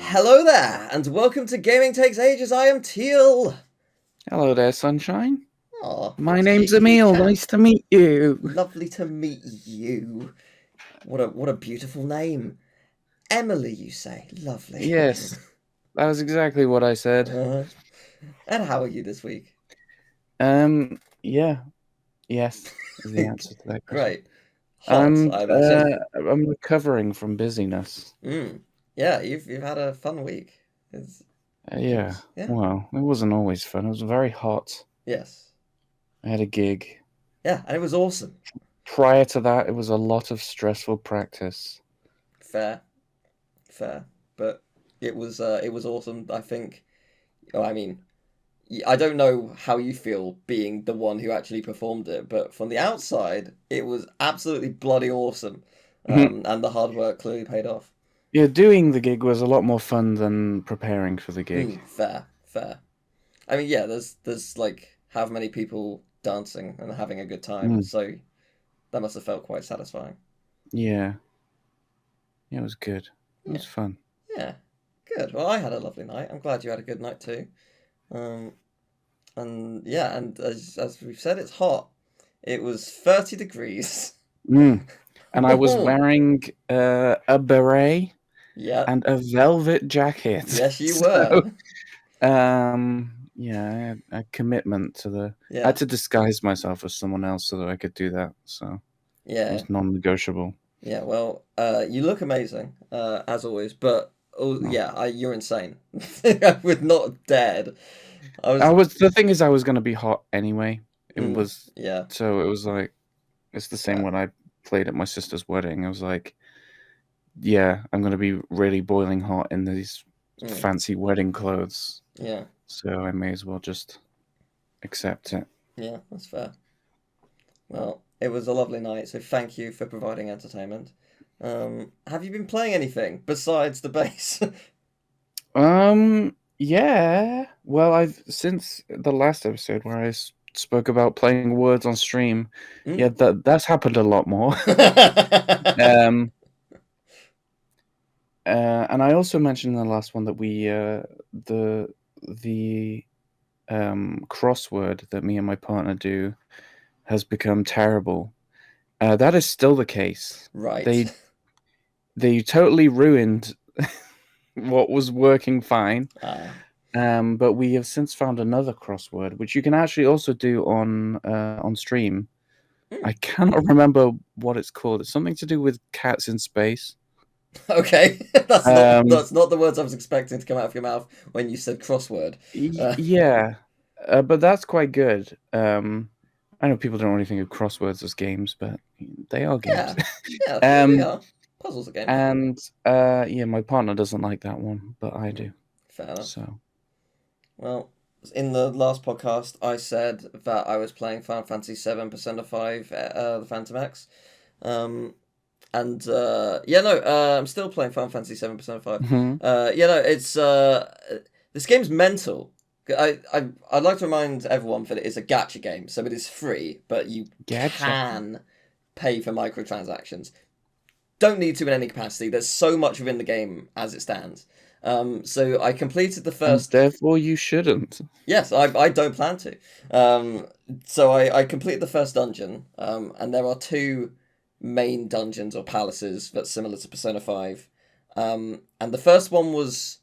Hello there, and welcome to Gaming Takes Ages. I am Teal. Hello there, sunshine. Oh, My name's Emil. Nice to meet you. Lovely to meet you. What a beautiful name, Emily. You say lovely. Yes, that was exactly what I said. uh, and how are you this week? Yeah, yes is the answer to that question. Great. Hot, I imagine. I'm recovering from busyness. Yeah, you've had a fun week. It's, Yeah, yeah. well, it wasn't always fun. It was very hot. Yes. I had a gig. Yeah, and it was awesome. Prior to that, it was a lot of stressful practice. Fair, fair, but it was awesome. I think. Oh, I mean, I don't know how you feel being the one who actually performed it, but from the outside, it was absolutely bloody awesome. And the hard work clearly paid off. Yeah, doing the gig was a lot more fun than preparing for the gig. Fair, fair. I mean, yeah, there's like how many people dancing and having a good time, Mm, so that must have felt quite satisfying. yeah, yeah, it was good. It Yeah, was fun. yeah, good. Well, I had a lovely night. I'm glad you had a good night too. Um, and yeah, and as we've said, it's hot. It was 30 degrees. Mm. And I was wearing a beret Yep. and a velvet jacket. Yes, you So, were. yeah, I had a commitment to I had Yeah. to disguise myself as someone else so that I could do that. So it Yeah. was non-negotiable. Yeah. Well, you look amazing, as always, but oh No. yeah, you're insane. I would not have dared. I was. The thing is, I was going to be hot anyway. It was, Yeah. so it was like, it's the same Fair. when I played at my sister's wedding. I was like, yeah, I'm going to be really boiling hot in these Mm, fancy wedding clothes. yeah. So I may as well just accept it. Yeah. That's fair. Well, it was a lovely night, so thank you for providing entertainment. Have you been playing anything besides the bass? Yeah. Well, I've since the last episode where spoke about playing words on stream. Yeah, Mm. that's happened a lot more. Um, and I also mentioned in the last one that the crossword that me and my partner do has become terrible. That is still the case. Right. They totally ruined what was working fine. Ah. But we have since found another crossword, which you can actually also do on stream. Mm. I cannot remember what it's called. It's something to do with cats in space. Okay, that's not Um, that's not the words I was expecting to come out of your mouth when you said crossword. Uh, yeah, but that's quite good. I know people don't really think of crosswords as games, but they are games. yeah, yeah, they um, are. Puzzles are games. and yeah, my partner doesn't like that one, but I Mm, do. fair enough. So, Well, in the last podcast, I said that I was playing Final Fantasy VII Persona 5, the Phantom X. Um, and yeah, no, I'm still playing Final Fantasy VII Persona 5. mhm. Yeah, no, it's this game's mental. I'd like to remind everyone that it is a gacha game, so it is free, but you Gacha. can pay for microtransactions. Don't need to in any capacity. There's so much within the game as it stands. So I completed the And first. therefore you shouldn't. Yes, I don't plan to. So I completed the first dungeon, and there are two main dungeons or palaces that's similar to Persona 5. And the first one was,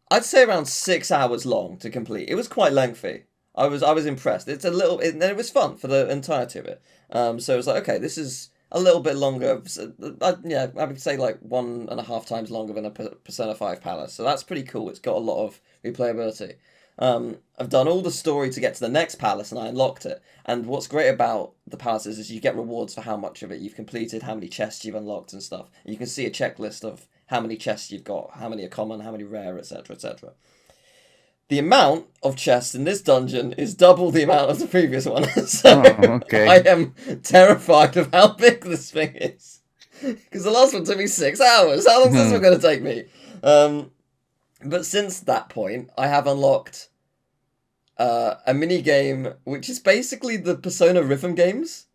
I'd say, around 6 hours long to complete. It was quite lengthy. I was impressed. It's a little, it was fun for the entirety of it. So it was like, okay, this is a little bit longer. Yeah, I would say like 1.5 times longer than a Persona 5 Palace. So that's pretty cool. It's got a lot of replayability. I've done all the story to get to the next palace and I unlocked it. And what's great about the palaces is you get rewards for how much of it you've completed, how many chests you've unlocked and stuff. And you can see a checklist of how many chests you've got, how many are common, how many rare, etc., etc. The amount of chests in this dungeon is double the amount of the previous one. So Oh, I okay. am terrified of how big this thing is. Because the last one took me 6 hours. How long is this one Hmm. going to take me? But since that point, I have unlocked a mini game which is basically the Persona rhythm games.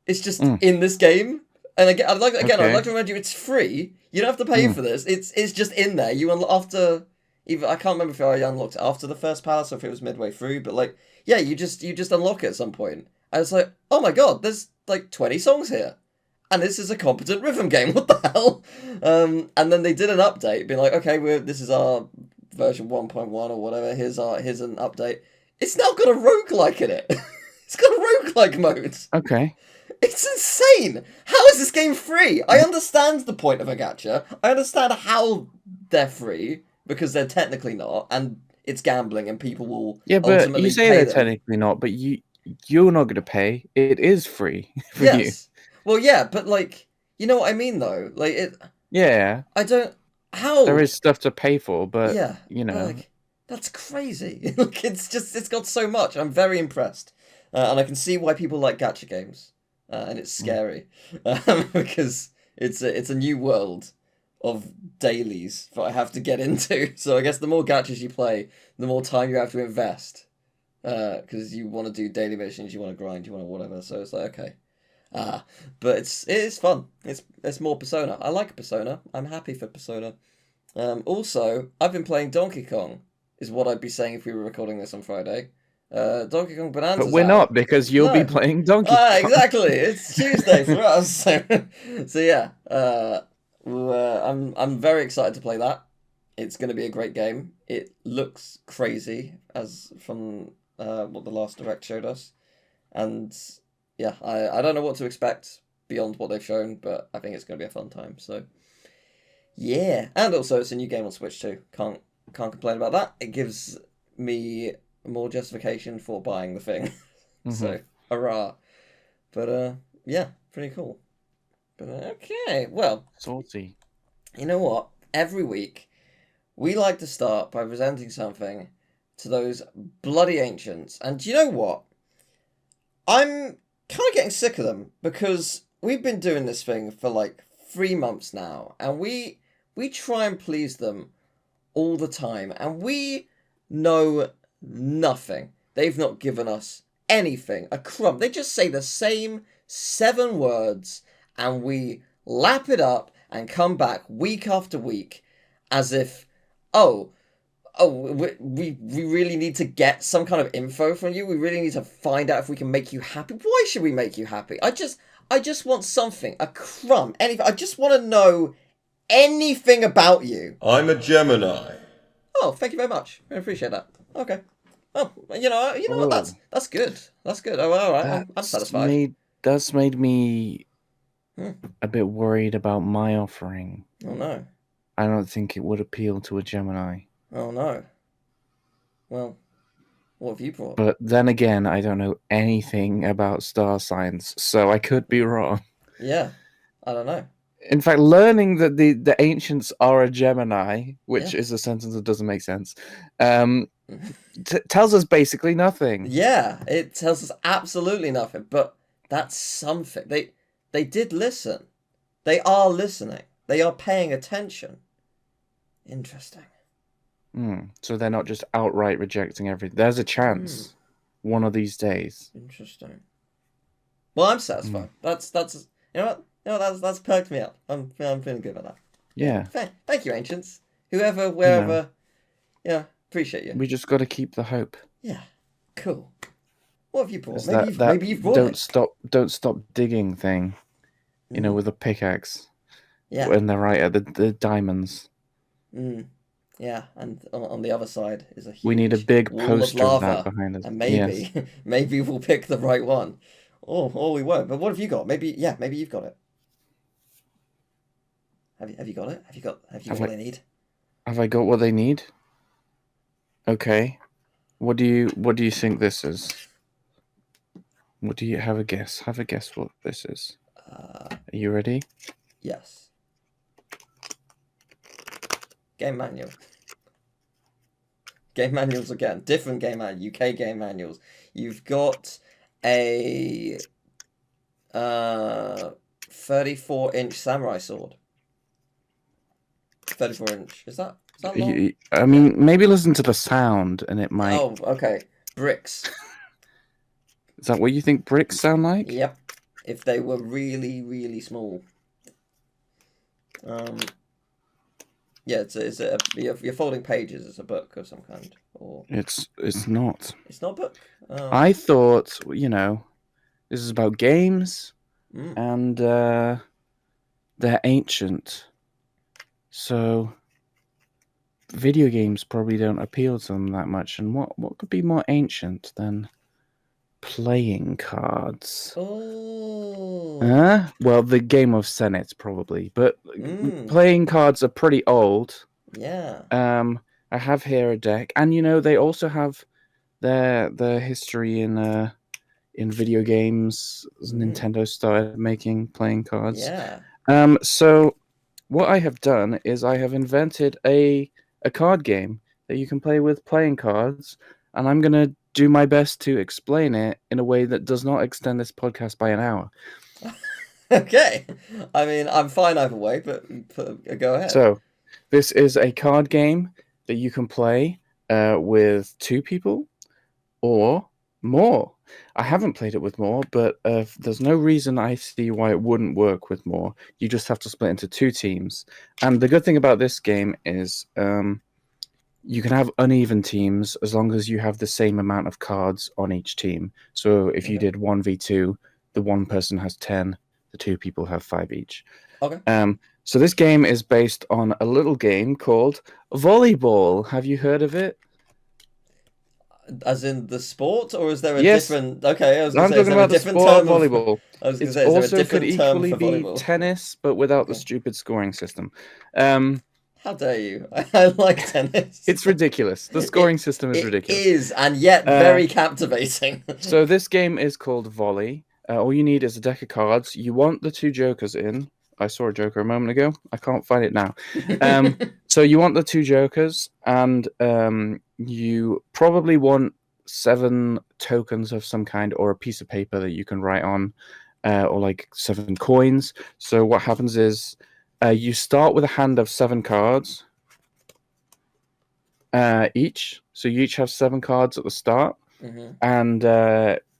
It's just Mm. in this game, And again, I'd Okay. like to remind you, it's free. You don't have to pay Hmm. for this. It's just in there. You after either I can't remember if I unlocked it after the first palace or if it was midway through, but like yeah, you just unlock it at some point. And it's like, oh my god, there's like 20 songs here. And this is a competent rhythm game. What the hell? And then they did an update, being like, okay, this is our version 1.1 or whatever. Here's an update. It's now got a roguelike in it. It's got a roguelike mode. Okay. It's insane! How is this game free? I understand the point of a gacha. I understand how they're free, because they're technically not, and it's gambling and people will Yeah, but you ultimately say pay they're them. technically not, but you're not going to pay. It is free for you. Yes. Well, yeah, but like, you know what I mean though? Like, Yeah, I don't. there How? is stuff to pay for, but Yeah, you but know, like, that's crazy. Like, it's got so much. I'm very impressed. And I can see why people like gacha games. And it's mm, scary. Because it's a new world of dailies that I have to get into. So I guess the more gachas you play, the more time you have to invest. Because you want to do daily missions, you want to grind, you want to whatever. So it's like, okay. But it is fun. It's more Persona. I like Persona. I'm happy for Persona. Also, I've been playing Donkey Kong, is what I'd be saying if we were recording this on Friday. Donkey Kong but Bonanza's we're out. not because you'll be No. playing Donkey Kong. Exactly. It's Tuesday for us. So yeah. I'm very excited to play that. It's going to be a great game. It looks crazy as from what the last direct showed us, and yeah, I don't know what to expect beyond what they've shown, but I think it's going to be a fun time. So yeah, and also it's a new game on Switch too. Can't complain about that. It gives me more justification for buying the thing. Hmm. So hurrah! But yeah, pretty cool. But okay, well, Salty. you know what? Every week we like to start by presenting something to those bloody ancients, and do you know what? I'm kind of getting sick of them because we've been doing this thing for like 3 months now, and we try and please them all the time, and we know nothing. They've not given us anything, a crumb. They just say the same 7 words, and we lap it up and come back week after week as if, oh, we really need to get some kind of info from you. We really need to find out if we can make you happy. Why should we make you happy? I just want something, a crumb, anything. I just want to know anything about you. I'm a Gemini. Oh, thank you very much. I appreciate that. Okay. Oh, you know what? Oh, That's good. That's good. Oh, all right. I'm that's satisfied. made me Hmm. a bit worried about my offering. Oh no. I don't think it would appeal to a Gemini. Oh no. Well, what have you brought? But then again, I don't know anything about star signs, so I could be wrong. Yeah. I don't know. In fact, learning that the ancients are a Gemini, Yeah. which is a sentence that doesn't make sense, um, tells us basically nothing. Yeah. It tells us absolutely nothing, but that's something. They did listen. They are listening. They are paying attention. Interesting. So they're not just outright rejecting everything. There's a chance one of these days. Interesting. Well, I'm Mm, satisfied. That's you know what? You know that's perked me up. I'm feeling good about that. yeah, Thank you, ancients. Whoever, you know, wherever. Yeah, appreciate you. we just got to keep the hope. Yeah, cool. What have you brought? It's Maybe that you've that maybe you've brought it. don't stop digging thing, Mm, with a pickaxe yeah. when they're right at the diamonds. Mm, yeah. And on the other side is a We need a huge big wall of poster of that lava, behind us. and Yes. maybe we'll pick the right one, or we won't. But what have you got? Maybe you've got it. Have you got it? Have you got Have what I I need? have I got what they need? Okay. What do you think this is? What do you have a guess? Have a guess what this is. Uh, Are you ready? yes. Game manual. Game manuals again. Different game manual. UK game manuals. You've got a 34-inch samurai sword. 34-inch. Is that long? I mean, maybe listen to the sound and it might. Oh, okay. Bricks. Is that what you think bricks sound like? Yep. if they were really, really small. Um, yeah, you're folding pages. It's a book of some kind, or It's not. it's not a book. Oh, I thought, this is about games, mm. and they're ancient. So video games probably don't appeal to them that much. And what could be more ancient than playing cards? Oh, Well, the game of Senates probably, but mm. playing cards are pretty old. Yeah. I have here a deck, and they also have their history in video games. Mm. Nintendo started making playing cards. Yeah. So what I have done is I have invented a card game that you can play with playing cards, and I'm gonna do my best to explain it in a way that does not extend this podcast by an hour. Okay. I mean, I'm fine either way, but go ahead. So, this is a card game that you can play with two people or more. I haven't played it with more, but there's no reason I see why it wouldn't work with more. You just have to split into two teams. And the good thing about this game is you can have uneven teams as long as you have the same amount of cards on each team. So if you Okay. did 1v2, the one person has 10, the two people have 5 each. Okay. So this game is based on a little game called volleyball. Have you heard of it? As in the sport, or is there a Yes, different? Okay, I was gonna I'm say, is talking there a about the different sport of term of? volleyball. I was gonna It's say, is there a also could different term equally for be volleyball? tennis, but without the Okay. stupid scoring system. Um, How dare you? I like tennis. it's ridiculous. The It scoring system is it ridiculous. is, and yet Uh, very captivating. so this game is called Volley. All you need is a deck of cards. You want the two jokers in. I saw a joker a moment ago. I can't find it now. So you want the two jokers, and you probably want 7 tokens of some kind, or a piece of paper that you can write on, or like 7 coins. So what happens is you start with a hand of 7 cards each. So you each have 7 cards at the start, Hmm. and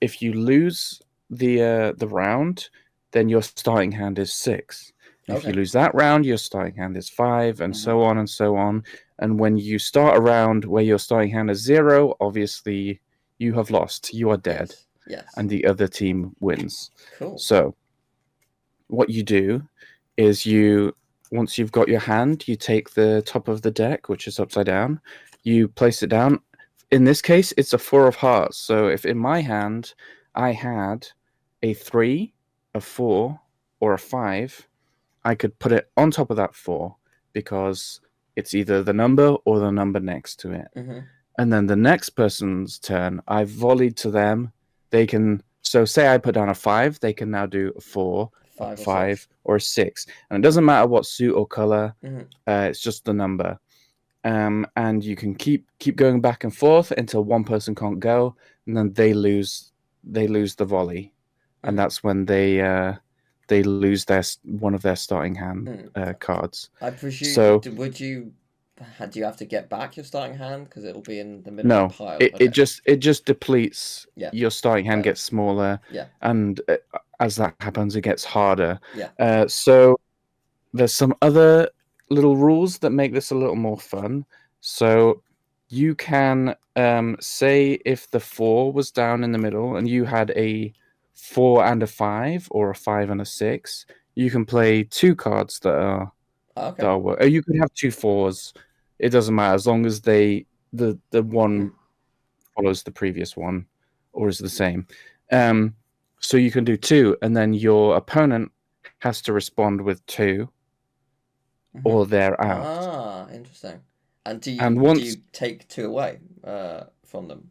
if you lose the round, then your starting hand is 6. If you Okay. lose that round, your starting hand is 5, and Hmm. so on and so on. And when you start a round where your starting hand is 0, obviously you have lost. You are dead, Yes. Yes. and the other team wins. Cool. So what you do is once you've got your hand, you take the top of the deck, which is upside down, you place it down. In this case, it's a 4 of hearts. So if in my hand I had a 3, a 4, or a 5, I could put it on top of that 4 because it's either the number or the number next to it. Hmm. And then the next person's turn, I volleyed to them. They can, so say I put down a 5, they can now do a 4, a 5 or 6. 5, or a 6. And it doesn't matter what suit or color, Hmm. it's just the number. And you can keep going back and forth until one person can't go, and then they lose the volley, and Hmm. that's when they lose one of their starting hand Hmm. cards. I presume. So Would you? Do you have to get back your starting hand because it'll be in the middle of the no, pile? it Okay. just depletes. Yeah. Your starting Fair hand enough. gets smaller, Yeah. and as that happens, it gets harder. Yeah. So there's some other little rules that make this a little more fun. So you can say if the 4 was down in the middle and you had a 4 and a 5, or a 5 and a 6, you can play 2 cards that are Okay. or you could have 2 fours. It doesn't matter as long as the one follows the previous one or is the same. Um, so you can do 2, and then your opponent has to respond with 2, Hmm. or they're out. Ah, interesting. And And do once you take 2 away from them,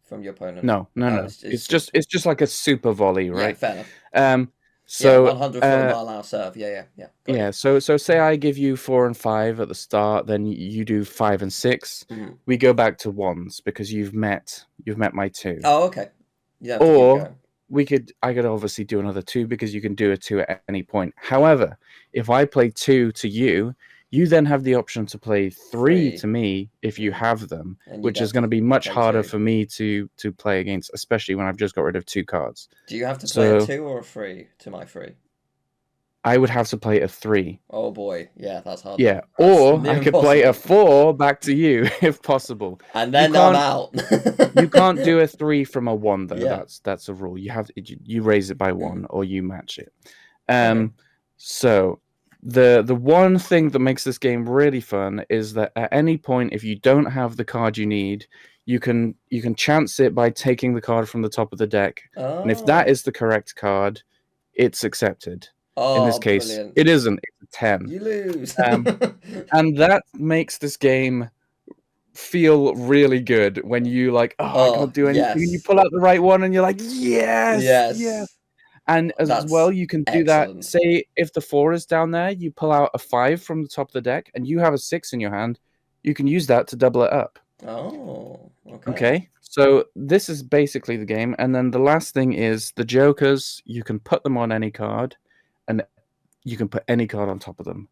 from your opponent? no, no, Oh, no, it's just it's just like a super volley, yeah, right? fair enough. Um, Yeah, so 140 mile an hour serve. Yeah, yeah, yeah. Got you. yeah, so say I give you 4 and 5 at the start, then you do 5 and 6. Hmm. We go back to ones because you've met my 2. Oh, okay. You don't have to keep Or going. I could obviously do another 2 because you can do a 2 at any point. However, if I play 2 to you, You then have the option to play three 3. to me if you have them, And you'd which is have going to to be much play harder 2. for me to play against, especially when I've just got rid of 2 cards. Do you have to play a So 2 or a 3 to my 3? I would have to play a 3. Oh boy, yeah, that's hard Yeah, then. That's or I near could play a impossible. 4 back to you if possible. And You then I'm can't out. you can't do a 3 from a 1 though. Yeah. That's a rule. You raise it by 1 or you match it. Okay. So the one thing that makes this game really fun is that at any point, if you don't have the card you need, you can chance it by taking the card from the top of the deck, and if that Oh. is the correct card, it's accepted. In this Oh, case, brilliant. it isn't. It's a 10. You lose. And that makes this game feel really good when you like, oh, I Oh, can't do anything. And you yes. pull out the right one and you're like, yes, yes. Yes. And as well, That's you can do that. excellent. Say if the 4 is down there, you pull out a 5 from the top of the deck and you have a 6 in your hand, you can use that to double it up. Oh, okay. Okay. So this is basically the game. And then the last thing is the jokers, you can put them on any card and you can put any card on top of them.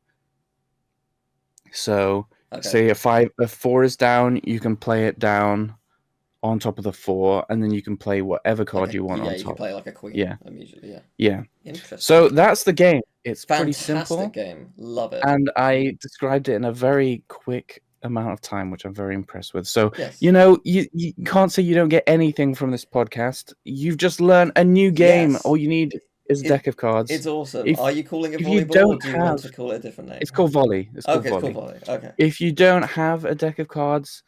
So say a 4 is down, you can play it down on top of the 4, and then you can play whatever card you want on top. Yeah, you can play like a queen immediately, yeah. Yeah. Interesting. So that's the game. It's pretty Fantastic simple. game. Love it. And I described it in a very quick amount of time, which I'm very impressed with. So, Yes. you know, you can't say you don't get anything from this podcast. You've just learned a new game. Yes. All you need is a deck of cards. It's awesome. If- Are you calling it if you volleyball, or don't do you want to have- call it a different name? It's called Volley. It's called Okay, it's Volley. called volley. Okay. If you don't have a deck of cards,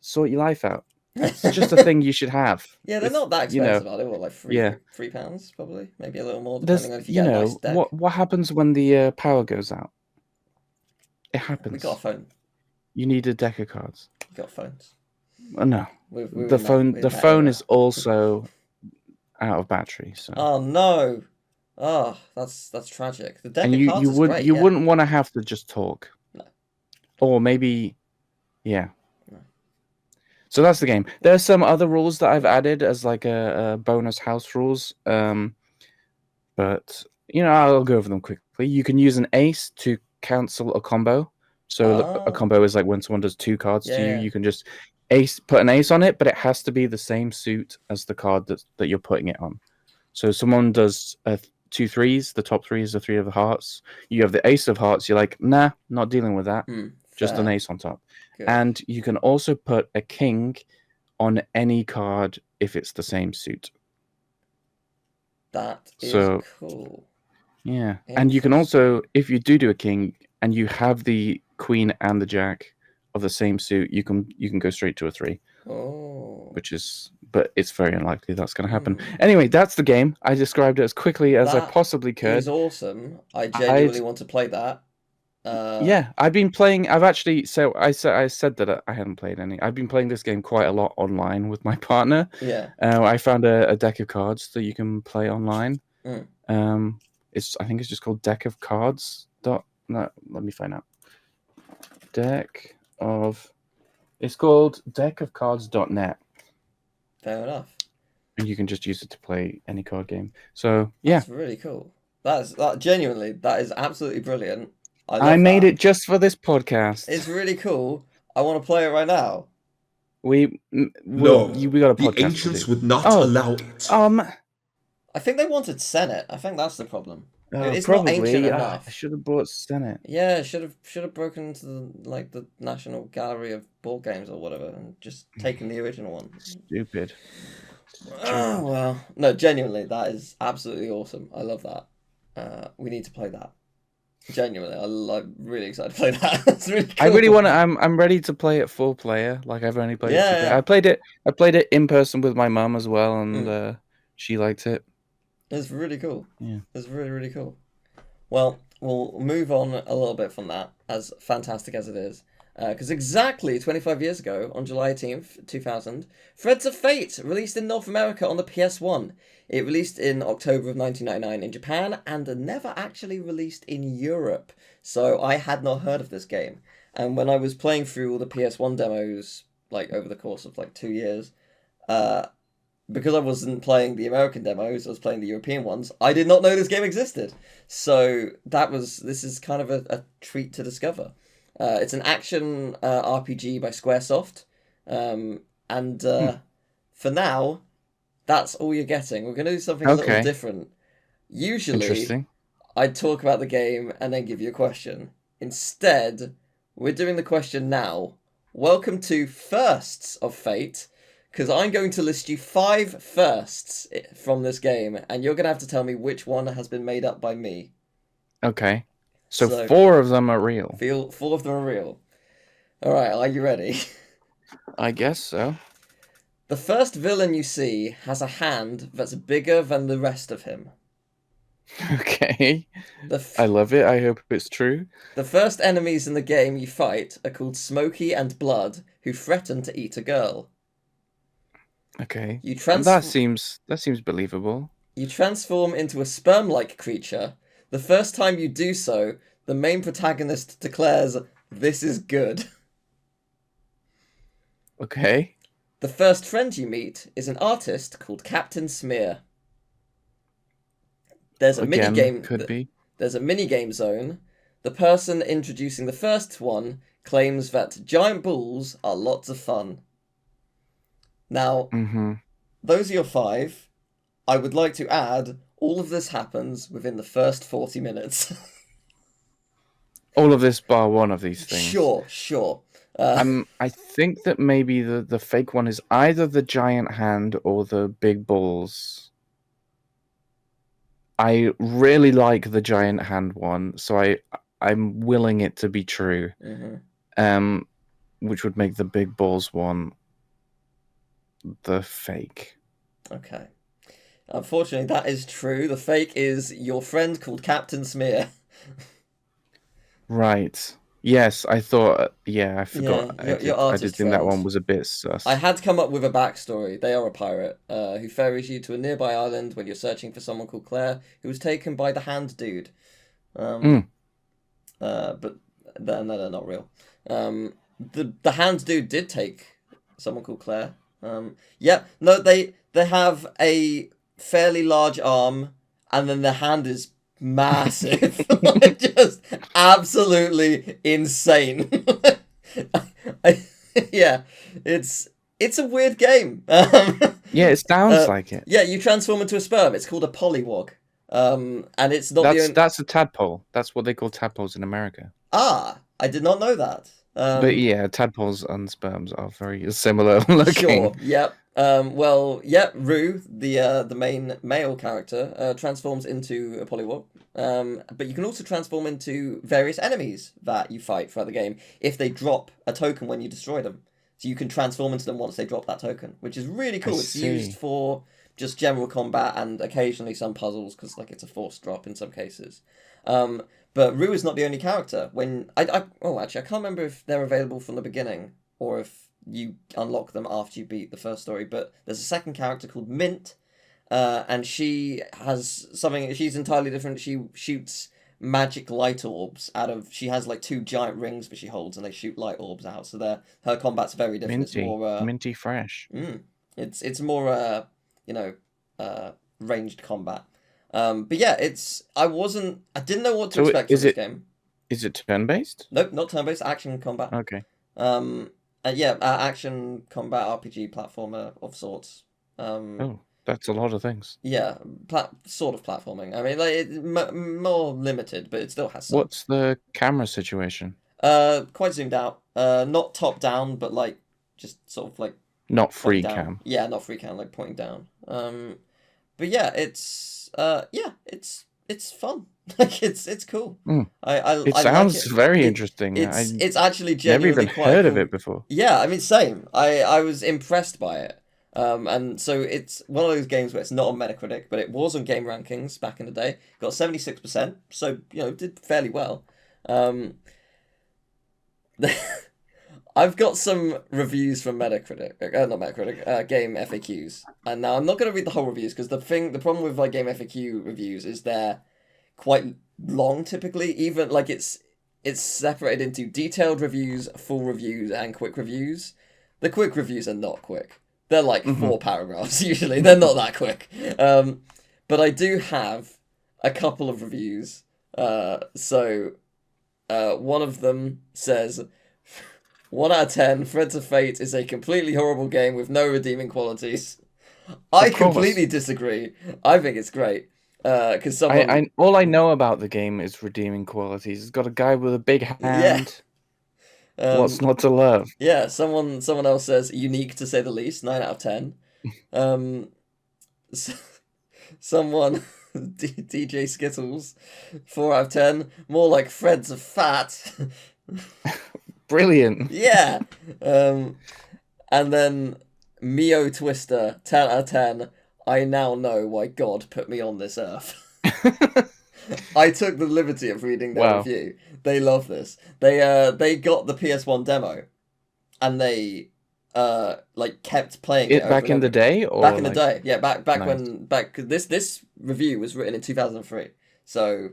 sort your life out. It's just a thing you should have. Yeah, they're It's, not that you know, expensive, are they? What, like £3 probably? Maybe a little more, There's, depending on if you you get a know, nice deck. what happens when the power goes out? It We happens. got a phone. You need a deck of cards. We got phones. No, We the met phone anywhere. is also out of battery. So, Oh no! Oh, that's tragic. The deck and of cards you is would great. you Yeah. wouldn't want to have to just talk. No. Or maybe, yeah. No. So that's the game. There are some other rules that I've added as like a bonus house rules. But you know, I'll go over them quickly. You can use an ace to cancel a combo. So a combo is like when someone does 2 cards to you, Yeah. you can just put an ace on it, but it has to be the same suit as the card that you're putting it on. So someone does 2 3s, the top 3 is the 3 of the hearts. You have the ace of hearts, you're like, nah, not dealing with that. Just an Fair. ace on top. Good. And you can also put a king on any card if it's the same suit. That is So- cool. Yeah. And you can also, if you do a king and you have the queen and the jack of the same suit, you can go straight to a 3. Oh. But it's very unlikely that's going to happen. Anyway, that's the game. I described it as quickly as I That possibly It could. was awesome. I genuinely want to play that. Yeah, I've been playing. I've actually. So I said that I hadn't played any. I've been playing this game quite a lot online with my partner. Yeah. I found a deck of cards that you can play online. Mm. I think it's just called Deck of Cards. No, let me find out. It's called deckofcards.net. Fair enough. And you can just use it to play any card game. So yeah, That's really cool. Genuinely, that is absolutely brilliant. I made it just for this podcast. It's really cool. I want to play it right now. We got a the podcast. ancients would not allow it. I think they wanted Senate. I think that's the problem. It's probably. not ancient enough. I should have brought Senate. Yeah, should have broken into the National Gallery of Board Games or whatever and just taken the original one. Stupid. Oh well, no, genuinely, that is absolutely awesome. I love that. We need to play that. Genuinely, I'm really excited to play that. That's really cool. I really want to. I'm ready to play it 4-player. Like I've only played it 2-player. Yeah. I played it in person with my mum as well, and she liked it. It's really cool. Yeah, it's really, really cool. Well, we'll move on a little bit from that, as fantastic as it is. Because exactly 25 years ago, on July 18th, 2000, Threads of Fate released in North America on the PS1. It released in October of 1999 in Japan and never actually released in Europe. So I had not heard of this game. And when I was playing through all the PS1 demos, like over the course of like 2 years, because I wasn't playing the American demos, I was playing the European ones, I did not know this game existed. So this is kind of a treat to discover. It's an action RPG by Squaresoft. And for now, that's all you're getting. We're going to do something a little Okay. different. Usually, Interesting. I'd talk about the game and then give you a question. Instead, we're doing the question now. Welcome to Firsts of Fate, because I'm going to list you 5 firsts from this game, and you're going to have to tell me which one has been made up by me. Okay. So So- 4 of them are real. 4 of them are real. Alright, are you ready? I guess so. The first villain you see has a hand that's bigger than the rest of him. Okay. The, f- I love it. I hope it's true. the first enemies in the game you fight are called Smokey and Blood, who threaten to eat a girl. Okay. You, That seems believable. you transform into a sperm-like creature. The first time you do so, the main protagonist declares, "This is good." Okay. The first friend you meet is an artist called Captain Smear. There's a Again, minigame. could be. There's a minigame zone. The person introducing the first one claims that giant balls are lots of fun. Now, Mm-hmm. those are your 5. I would like to add, all of this happens within the first 40 minutes. All of this bar one of these things. Sure. I think that maybe the fake one is either the giant hand or the big balls. I really like the giant hand one, so I'm willing it to be true. Mm-hmm. Which would make the big balls one the fake. Okay. Unfortunately, that is true. The fake is your friend called Captain Smear. Right. Yes, I thought. Yeah, I forgot. Yeah, your I artist did think that friend. one was a bit sus. I had come up with a backstory. They are a pirate who ferries you to a nearby island when you're searching for someone called Claire, who was taken by the Hand Dude. But no, they're not real. The Hand Dude did take someone called Claire. They have a fairly large arm, and then the hand is massive, just absolutely insane. Yeah, it's a weird game. Yeah, it sounds like it. Yeah, you transform into a sperm. It's called a polywog. And it's not the only... That's a tadpole. That's what they call tadpoles in America. Ah, I did not know that. But yeah, tadpoles and sperms are very similar looking. Sure. Yep. Rue, the main male character, transforms into a polywog. But you can also transform into various enemies that you fight throughout the game if they drop a token when you destroy them. So you can transform into them once they drop that token, which is really cool. It's used for just general combat and occasionally some puzzles because it's a forced drop in some cases. But Rue is not the only character. When I can't remember if they're available from the beginning or if you unlock them after you beat the first story. But there's a second character called Mint, and she has something. She's entirely different. She shoots magic light orbs out of. She has 2 giant rings that she holds, and they shoot light orbs out. So her combat's very different. Minty, it's more minty fresh. It's more ranged combat. But yeah, I didn't know what to expect from this game. Is it turn-based? Nope, not turn-based, action combat. Okay. Action combat RPG platformer of sorts. Oh, that's a lot of things. Yeah, sort of platforming. I mean, it's more limited, but it still has some. What's the camera situation? Quite zoomed out. Not top down, but just sort of not free down. cam. Yeah, not free cam, pointing down. But yeah, it's fun. It's cool. It sounds very interesting. It's actually never genuinely even quite heard cool. of it before. Yeah, I mean, same. I was impressed by it. And so it's one of those games where it's not on Metacritic, but it was on Game Rankings back in the day. Got 76%, so did fairly well. I've got some reviews from Metacritic, not Metacritic, Game FAQs, and now I'm not going to read the whole reviews because the problem with Game FAQ reviews is they're quite long typically. Even it's separated into detailed reviews, full reviews, and quick reviews. The quick reviews are not quick. They're 4 paragraphs usually. They're not that quick. But I do have a couple of reviews. So one of them says, 1 out of 10, Threads of Fate is a completely horrible game with no redeeming qualities. I Of course. completely disagree. I think it's great. Because someone... All I know about the game is redeeming qualities. It's got a guy with a big hand. What's not to love? Yeah, someone else says, unique to say the least, 9 out of 10. Someone... DJ Skittles, 4 out of 10. More like Threads of Fat. Brilliant. Yeah. And then Mio Twister, 10 out of 10. I now know why God put me on this earth. I took the liberty of reading their review. They love this. They got the PS1 demo, and they like kept playing it back in the day, or back in the day. Yeah, back Nice. when this review was written in 2003. So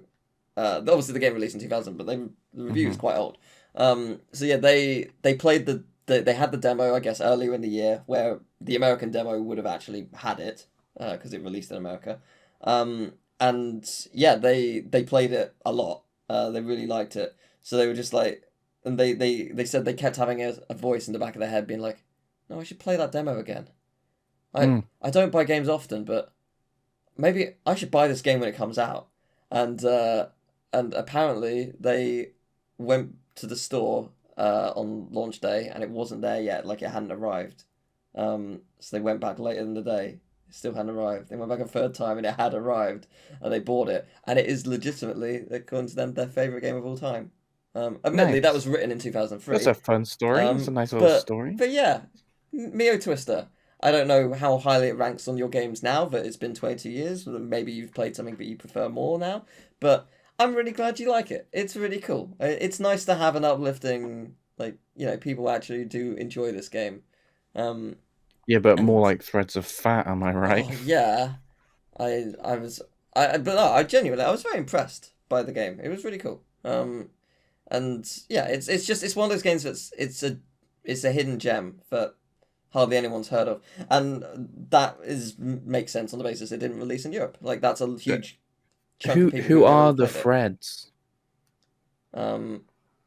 obviously the game released in 2000, but the review is quite old. So yeah, they played they had the demo, I guess, earlier in the year, where the American demo would have actually had it because it released in America. And yeah, they played it a lot. They really liked it. So they were just like, and they said they kept having a voice in the back of their head being like, no, I should play that demo again. I don't buy games often, but maybe I should buy this game when it comes out. And apparently they went to the store on launch day, and it wasn't there yet, like it hadn't arrived. So they went back later in the day. It still hadn't arrived. They went back a third time, and it had arrived, and they bought it. And it is legitimately, according to them, their favourite game of all time. Admittedly, that was written in 2003. That's a fun story. It's a nice little story. But yeah, Mio Twister. I don't know how highly it ranks on your games now, but it's been 22 years. Maybe you've played something that you prefer more now. But I'm really glad you like it. It's really cool. It's nice to have an uplifting, like, people actually do enjoy this game. Yeah, but more like Threads of Fat, am I right? Oh, yeah. I was genuinely, I was very impressed by the game. It was really cool. And yeah, it's one of those games it's a hidden gem that hardly anyone's heard of, and that makes sense on the basis it didn't release in Europe. Like, that's a huge chunk of people who are the Freds?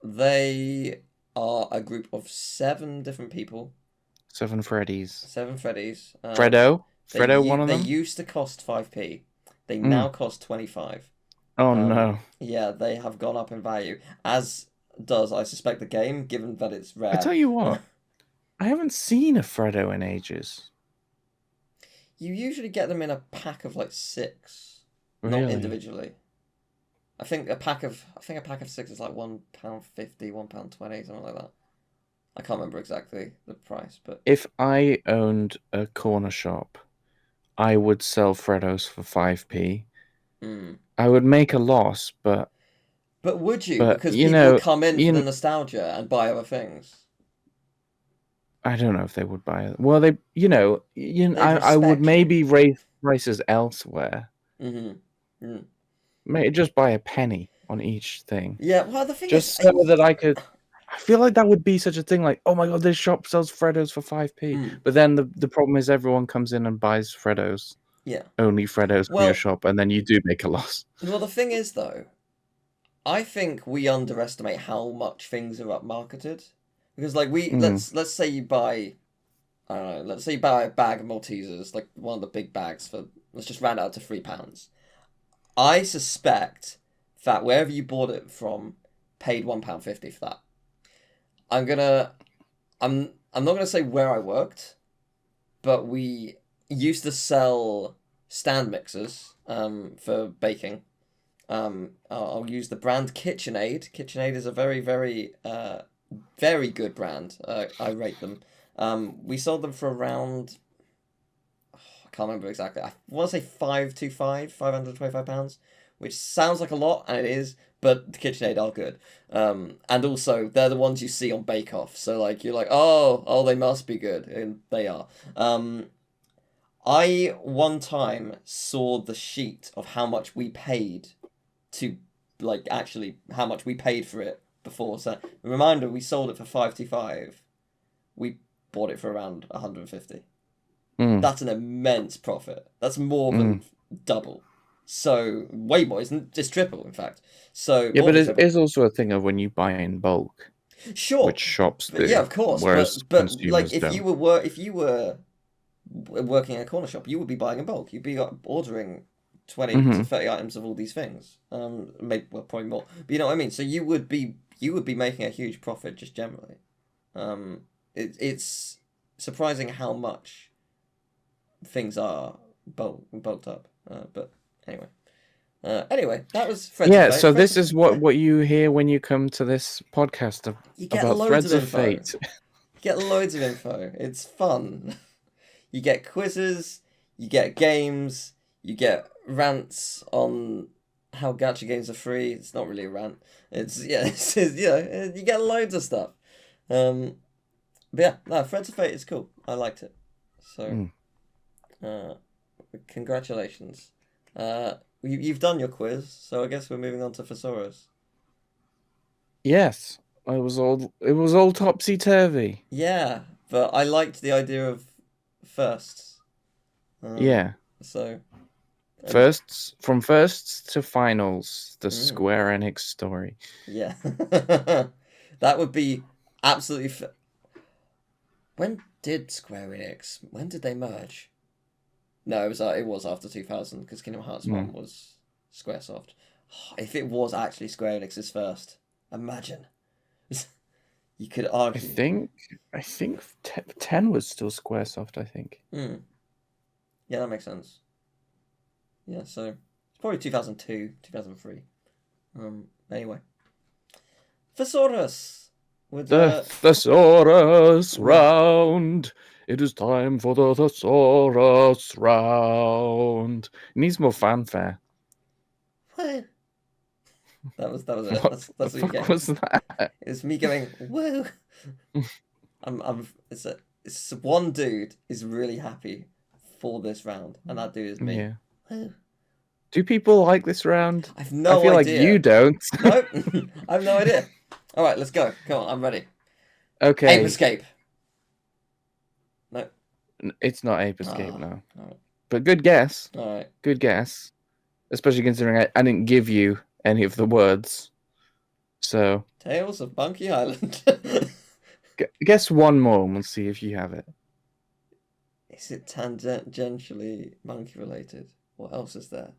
They are a group of 7 different people. 7 Freddies. 7 Freddies. Fredo, one of them. They used to cost 5p. They now cost 25. Oh no. Yeah, they have gone up in value, as does, I suspect, the game, given that it's rare. I tell you what, I haven't seen a Fredo in ages. You usually get them in a pack of like 6, really? Not individually. I think a pack of 6 is like £1.50, £1.20, something like that. I can't remember exactly the price, but if I owned a corner shop, I would sell Fredos for 5p. I would make a loss, but would you? Because people come in for the nostalgia and buy other things. I don't know if they would buy it. Well, I would maybe raise prices elsewhere. Maybe just buy a penny on each thing. Yeah, well, the thing is, so that I could. I feel like that would be such a thing. Like, oh my god, this shop sells Fredos for 5p. But then the problem is everyone comes in and buys Fredos. Yeah. Only Fredos for your shop, and then you do make a loss. Well, the thing is, though, I think we underestimate how much things are upmarketed. Because, like, let's say you buy, I don't know, let's say you buy a bag of Maltesers, like one of the big bags let's just round it out to £3. I suspect that wherever you bought it from paid £1.50 for that. I'm not gonna say where I worked, but we used to sell stand mixers for baking. I'll use the brand KitchenAid. KitchenAid is a very, very very good brand. I rate them. We sold them for around, I can't remember exactly. I want to say £525, which sounds like a lot, and it is. But the KitchenAid are good. And also, they're the ones you see on Bake Off. So, like, you're like, oh, they must be good. And they are. I, one time, saw the sheet of how much we paid to, like, actually, how much we paid for it before. So, reminder, we sold it for £525. We bought it for around £150. That's an immense profit. That's more than double. So way more, it's triple, in fact. So Yeah, more but than it triple. is also a thing of when you buy in bulk, Sure, which shops but do, yeah, of course. whereas But like, consumers if you don't. were working at a corner shop, you would be buying in bulk. You'd be ordering 20 to Hmm 30 items of all these things. Maybe, well, probably more. But you know what I mean. So you would be making a huge profit just generally. It's surprising how much things are bulked up. But anyway. Anyway, that was Threads of Yeah, Fate. so Threads this of is what yeah. what you hear when you come to this podcast You get about loads Threads of of info. Fate. You get loads of info. It's fun. You get quizzes, you get games, you get rants on how gacha games are free. It's not really a rant. You get loads of stuff. Um, but yeah, no, Threads of Fate is cool. I liked it. So, Mm. uh, congratulations. You've done your quiz, so I guess we're moving on to Thesaurus. Yes, it was all topsy turvy. Yeah, but I liked the idea of firsts. Yeah, So, and from firsts to finals, the mm, Square Enix story. yeah, that would be absolutely. When did Square Enix? When did they merge? No, it was after 2000 because Kingdom Hearts Mm. 1 was SquareSoft. If it was actually Square Enix's first, imagine. You could I argue. think 10 was still SquareSoft. I think. Hmm. Yeah, that makes sense. Yeah, so it's probably 2002, 2003. Anyway. Thesaurus! With, The Thesaurus round. It is time for the Thesaurus round. It needs more fanfare. what? That was it. What That's the what you fuck get. was that? It's me going, woo! It's one dude is really happy for this round, and that dude is me. Yeah. Woo. Do people like this round? I've I no feel like idea. you don't. Nope. I have no idea. Alright, let's go. Come on, I'm ready. Okay. Ape Escape. No. It's not Ape Escape, Ah, no. alright. But good guess. Alright. Good guess. Especially considering I didn't give you any of the words. So, Tales of Monkey Island. guess one more and we'll see if you have it. Is it tangentially monkey related? What else is there?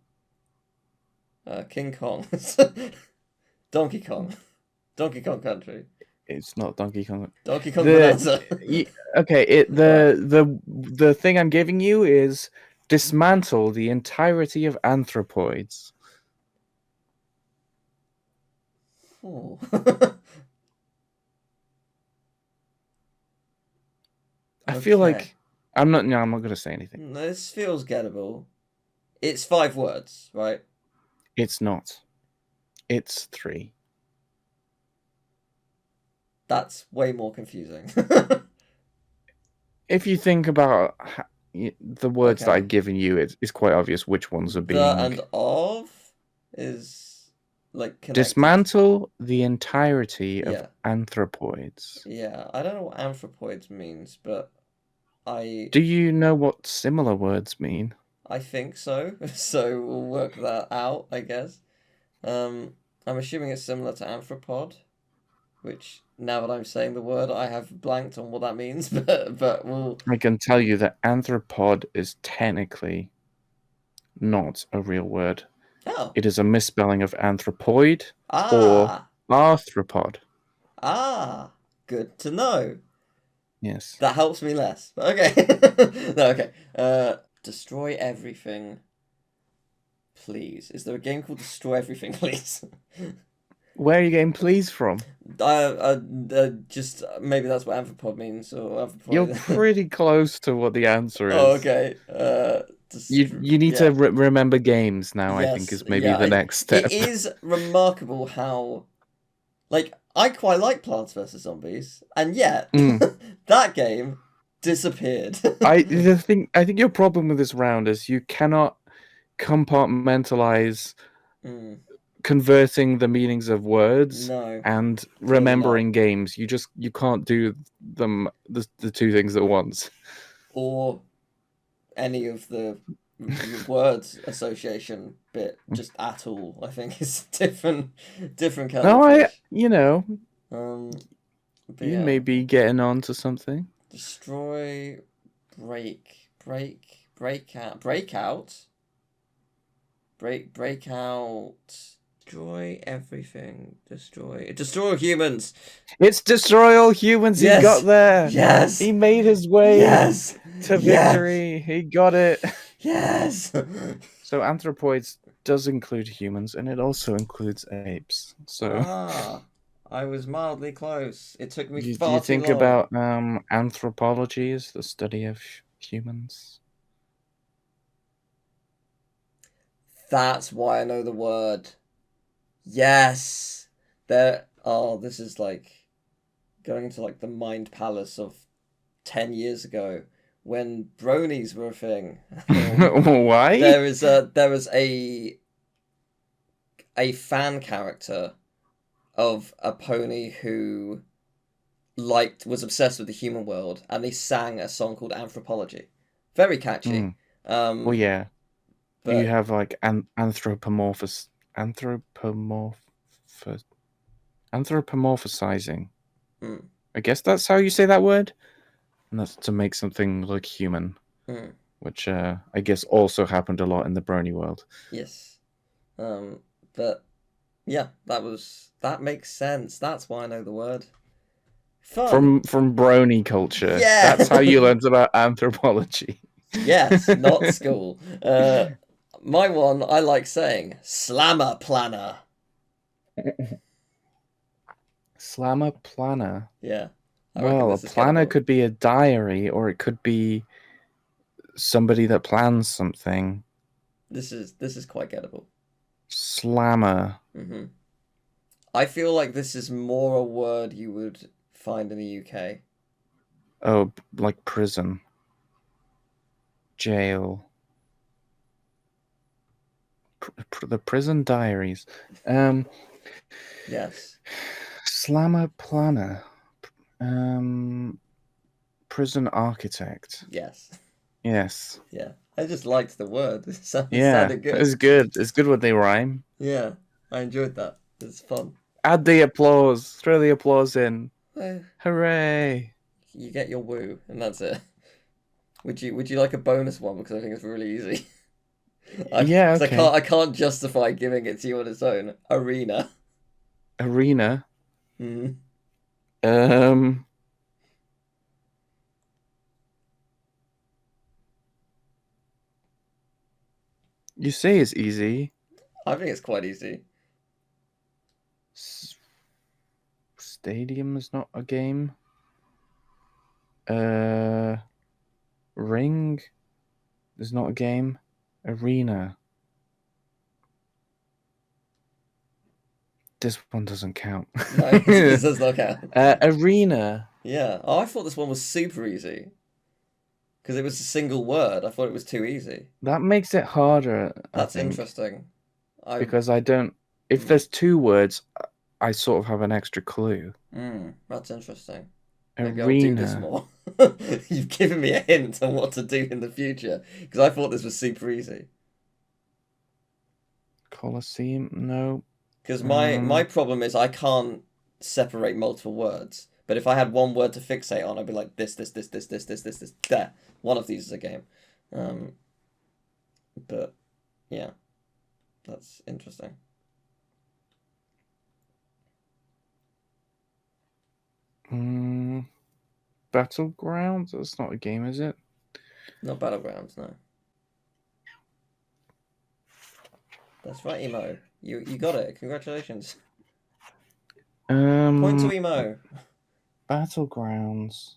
King Kong. Donkey Kong. Donkey Kong Country. It's not Donkey Kong. Donkey Kong Bonanza. Okay, the thing I'm giving you is dismantle the entirety of anthropoids. Oh. I feel Okay. like I'm not going to say anything. This feels gettable. It's 5 words, right? It's not. It's 3. That's way more confusing. If you think about the words that Okay. I've given you, it's quite obvious which ones are being. The and of is like connected. Dismantle the entirety of Yeah. anthropoids. Yeah, I don't know what anthropoids means, but Do you know what similar words mean? I think so. So we'll work that out, I guess. I'm assuming it's similar to anthropod, which now that I'm saying the word, I have blanked on what that means, but we'll. I can tell you that anthropod is technically not a real word. Oh. It is a misspelling of anthropoid or Ah. arthropod. Ah. Good to know. Yes. That helps me less. But okay. No, okay. Destroy everything. Please. Is there a game called Destroy Everything, please? Where are you getting please from? Just maybe that's what anthropod means, or anthropod. You're pretty close to what the answer is. Oh, okay. You need to remember games now. Yes, I think is maybe the next step. It is remarkable how, like, I quite like Plants vs Zombies, and yet that game disappeared. I think your problem with this round is you cannot compartmentalize converting the meanings of words and remembering games. You can't do them the two things at once. Or any of the word association bit just at all. I think it's different kettle No, of fish. But you yeah, may be getting on to something. destroy, break out, break out, destroy everything, destroy humans. It's destroy all humans. Yes! He got there. Yes! He made his way Yes! to victory. He got it. Yes! So anthropoids does include humans, and it also includes apes. So I was mildly close. It took me you far too think long. about anthropology as the study of humans? That's why I know the word. Yes. This is like going into like the mind palace of 10 years ago when bronies were a thing. Why? There was a fan character of a pony who was obsessed with the human world, and he sang a song called Anthropology. Very catchy. Well, yeah. But You have like anthropomorphizing. mm, I guess that's how you say that word, and that's to make something look human, which I guess also happened a lot in the brony world. yes. But yeah, that makes sense. That's why I know the word. Fun. From brony culture. Yeah. That's how you learned about anthropology. Yes, not school. My one, I like saying, slammer planner. Slammer planner. Yeah. I reckon Well, a this is planner gettable. could be a diary, or it could be somebody that plans something. This is quite gettable. Slammer. I feel like this is more a word you would find in the UK. Oh, like prison. Jail. The prison diaries. Yes. Slammer planner. Prison architect. Yes. Yes. Yeah. I just liked the word. It Yeah, sounded good. it's good. It's good when they rhyme. Yeah. I enjoyed that. It's fun. Add the applause. Throw the applause in. Eh, Hooray! you get your woo, and that's it. Would you like a bonus one, because I think it's really easy. Yeah, okay. I can't justify giving it to you on its own. Arena. Arena. Mm. You say it's easy. I think it's quite easy. Stadium is not a game. Ring is not a game. Arena. This one doesn't count. No, this does not count. Arena. Yeah. Oh, I thought this one was super easy. Because it was a single word. I thought it was too easy. That makes it harder. That's I think, interesting. because I don't. If there's two words, I sort of have an extra clue. That's interesting. Maybe I'll do this more. You've given me a hint on what to do in the future, because I thought this was super easy. Colosseum, no. Because my problem is I can't separate multiple words. But if I had one word to fixate on, I'd be like this. There, one of these is a game. But yeah, that's interesting. Battlegrounds? That's not a game, is it? Not Battlegrounds, no. That's right, Emo. You got it. Congratulations. Point to Emo. Battlegrounds.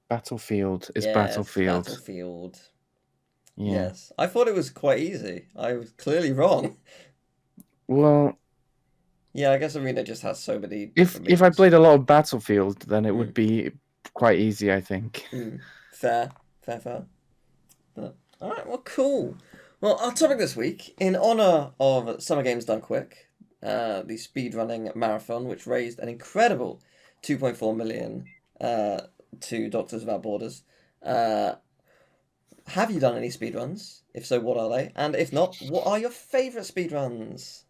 Battlefield is Yes, Battlefield. Battlefield. Yeah. Yes. I thought it was quite easy. I was clearly wrong. Well, yeah, I guess Arena just has so many. If I played a lot of Battlefield, then it would be quite easy, I think. Fair. But, all right, well, cool. Well, our topic this week, in honor of Summer Games Done Quick, the speedrunning marathon, which raised an incredible 2.4 million to Doctors Without Borders. have you done any speedruns? If so, what are they? And if not, what are your favourite speedruns?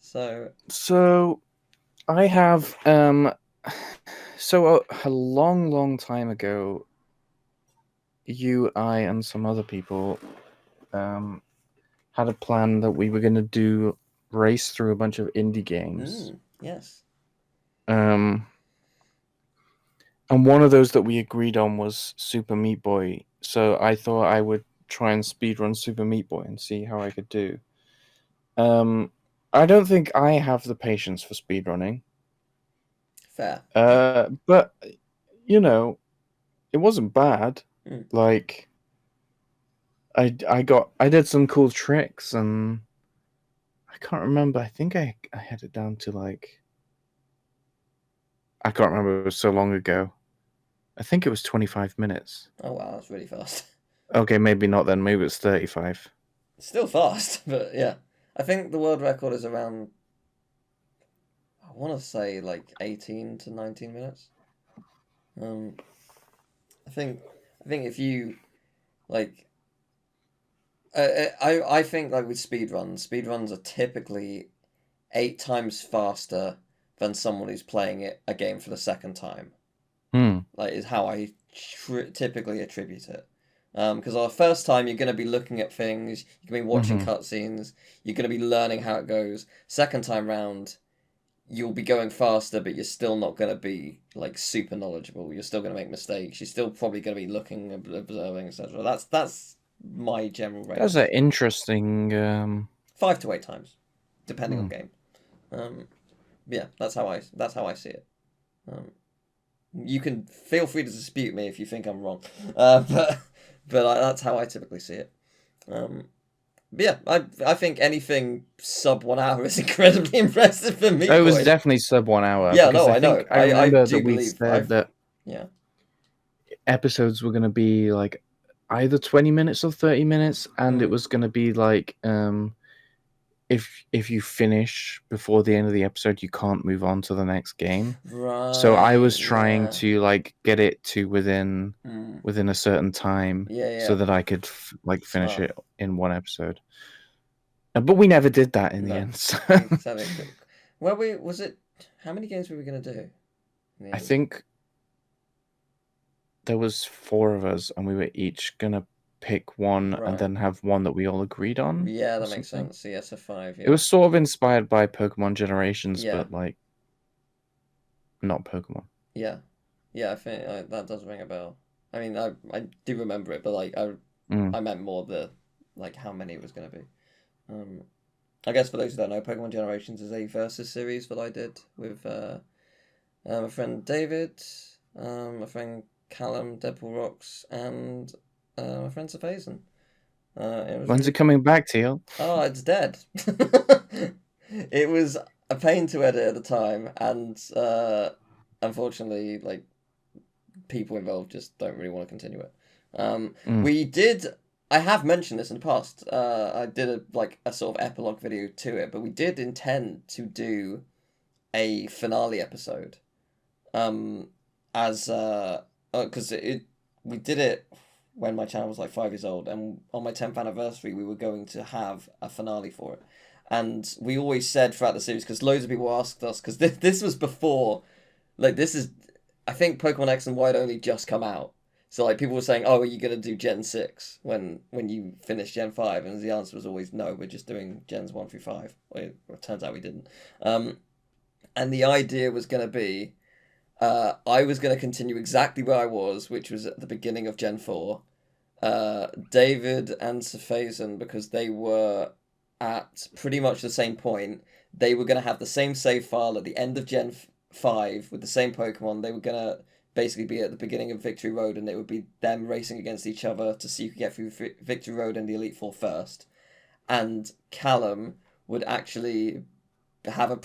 So I have so a long time ago, you, I, and some other people had a plan that we were going to race through a bunch of indie games. Yes. And one of those that we agreed on was Super Meat Boy. So I thought I would try and speedrun Super Meat Boy and see how I could do. I don't think I have the patience for speedrunning. Fair. But you know, it wasn't bad. Like I did some cool tricks, and I can't remember. I think I had it down to like, I can't remember. It was so long ago. I think it was 25 minutes. Oh wow, that's really fast. Okay, maybe not then. Maybe it's 35. Still fast, but yeah. I think the world record is around, I want to say like 18 to 19 minutes. I think if you like, I think like with speedruns are typically 8 times faster than someone who's playing a game for the second time. Like is how I typically attribute it. Because our first time you're going to be looking at things, you're going to be watching cutscenes, you're going to be learning how it goes. Second time round, you'll be going faster, but you're still not going to be like super knowledgeable. You're still going to make mistakes. You're still probably going to be looking, observing, etc. That's my general rate. That's an interesting. 5 to 8 times, depending on game. Yeah, that's how I see it. You can feel free to dispute me if you think I'm wrong, but that's how I typically see it. But yeah, I think anything sub 1 hour is incredibly impressive for me. It was definitely sub 1 hour. Yeah, no, I know. I remember do that we believe said that episodes were going to be like either 20 minutes or 30 minutes, and it was going to be like if you finish before the end of the episode, you can't move on to the next game. Right. So I was trying to like get it to within a certain time, so that I could like finish it in one episode. But we never did that in the end. So. Well, was it? How many games were we going to do? I think there was 4 of us, and we were each gonna pick one and then have one that we all agreed on. Yeah, that makes sense. Yeah, so 5. Yeah. It was sort of inspired by Pokemon Generations, but like not Pokemon. Yeah, I think that does ring a bell. I mean, I do remember it, but like I meant more the like how many it was going to be. I guess for those who don't know, Pokemon Generations is a versus series that I did with my friend David, my friend Callum, Deadpool Rocks, and my friend Safazen. When's it coming back, Teal? Oh, it's dead. It was a pain to edit at the time, and unfortunately, like people involved just don't really want to continue it. We did. I have mentioned this in the past. I did a sort of epilogue video to it, but we did intend to do a finale episode. Because we did it when my channel was like 5 years old, and on my 10th anniversary we were going to have a finale for it, and we always said throughout the series, because loads of people asked us, because this was before, like I think Pokemon X and Y had only just come out, so like people were saying, oh, are you going to do Gen 6 when you finish Gen 5, and the answer was always no, we're just doing Gens 1 through 5. Well, it turns out we didn't. And the idea was going to be, I was going to continue exactly where I was, which was at the beginning of Gen 4. David and Safazen, because they were at pretty much the same point, they were going to have the same save file at the end of Gen 5 with the same Pokemon. They were going to basically be at the beginning of Victory Road, and it would be them racing against each other to see who could get through Victory Road and the Elite Four first. And Callum would actually have a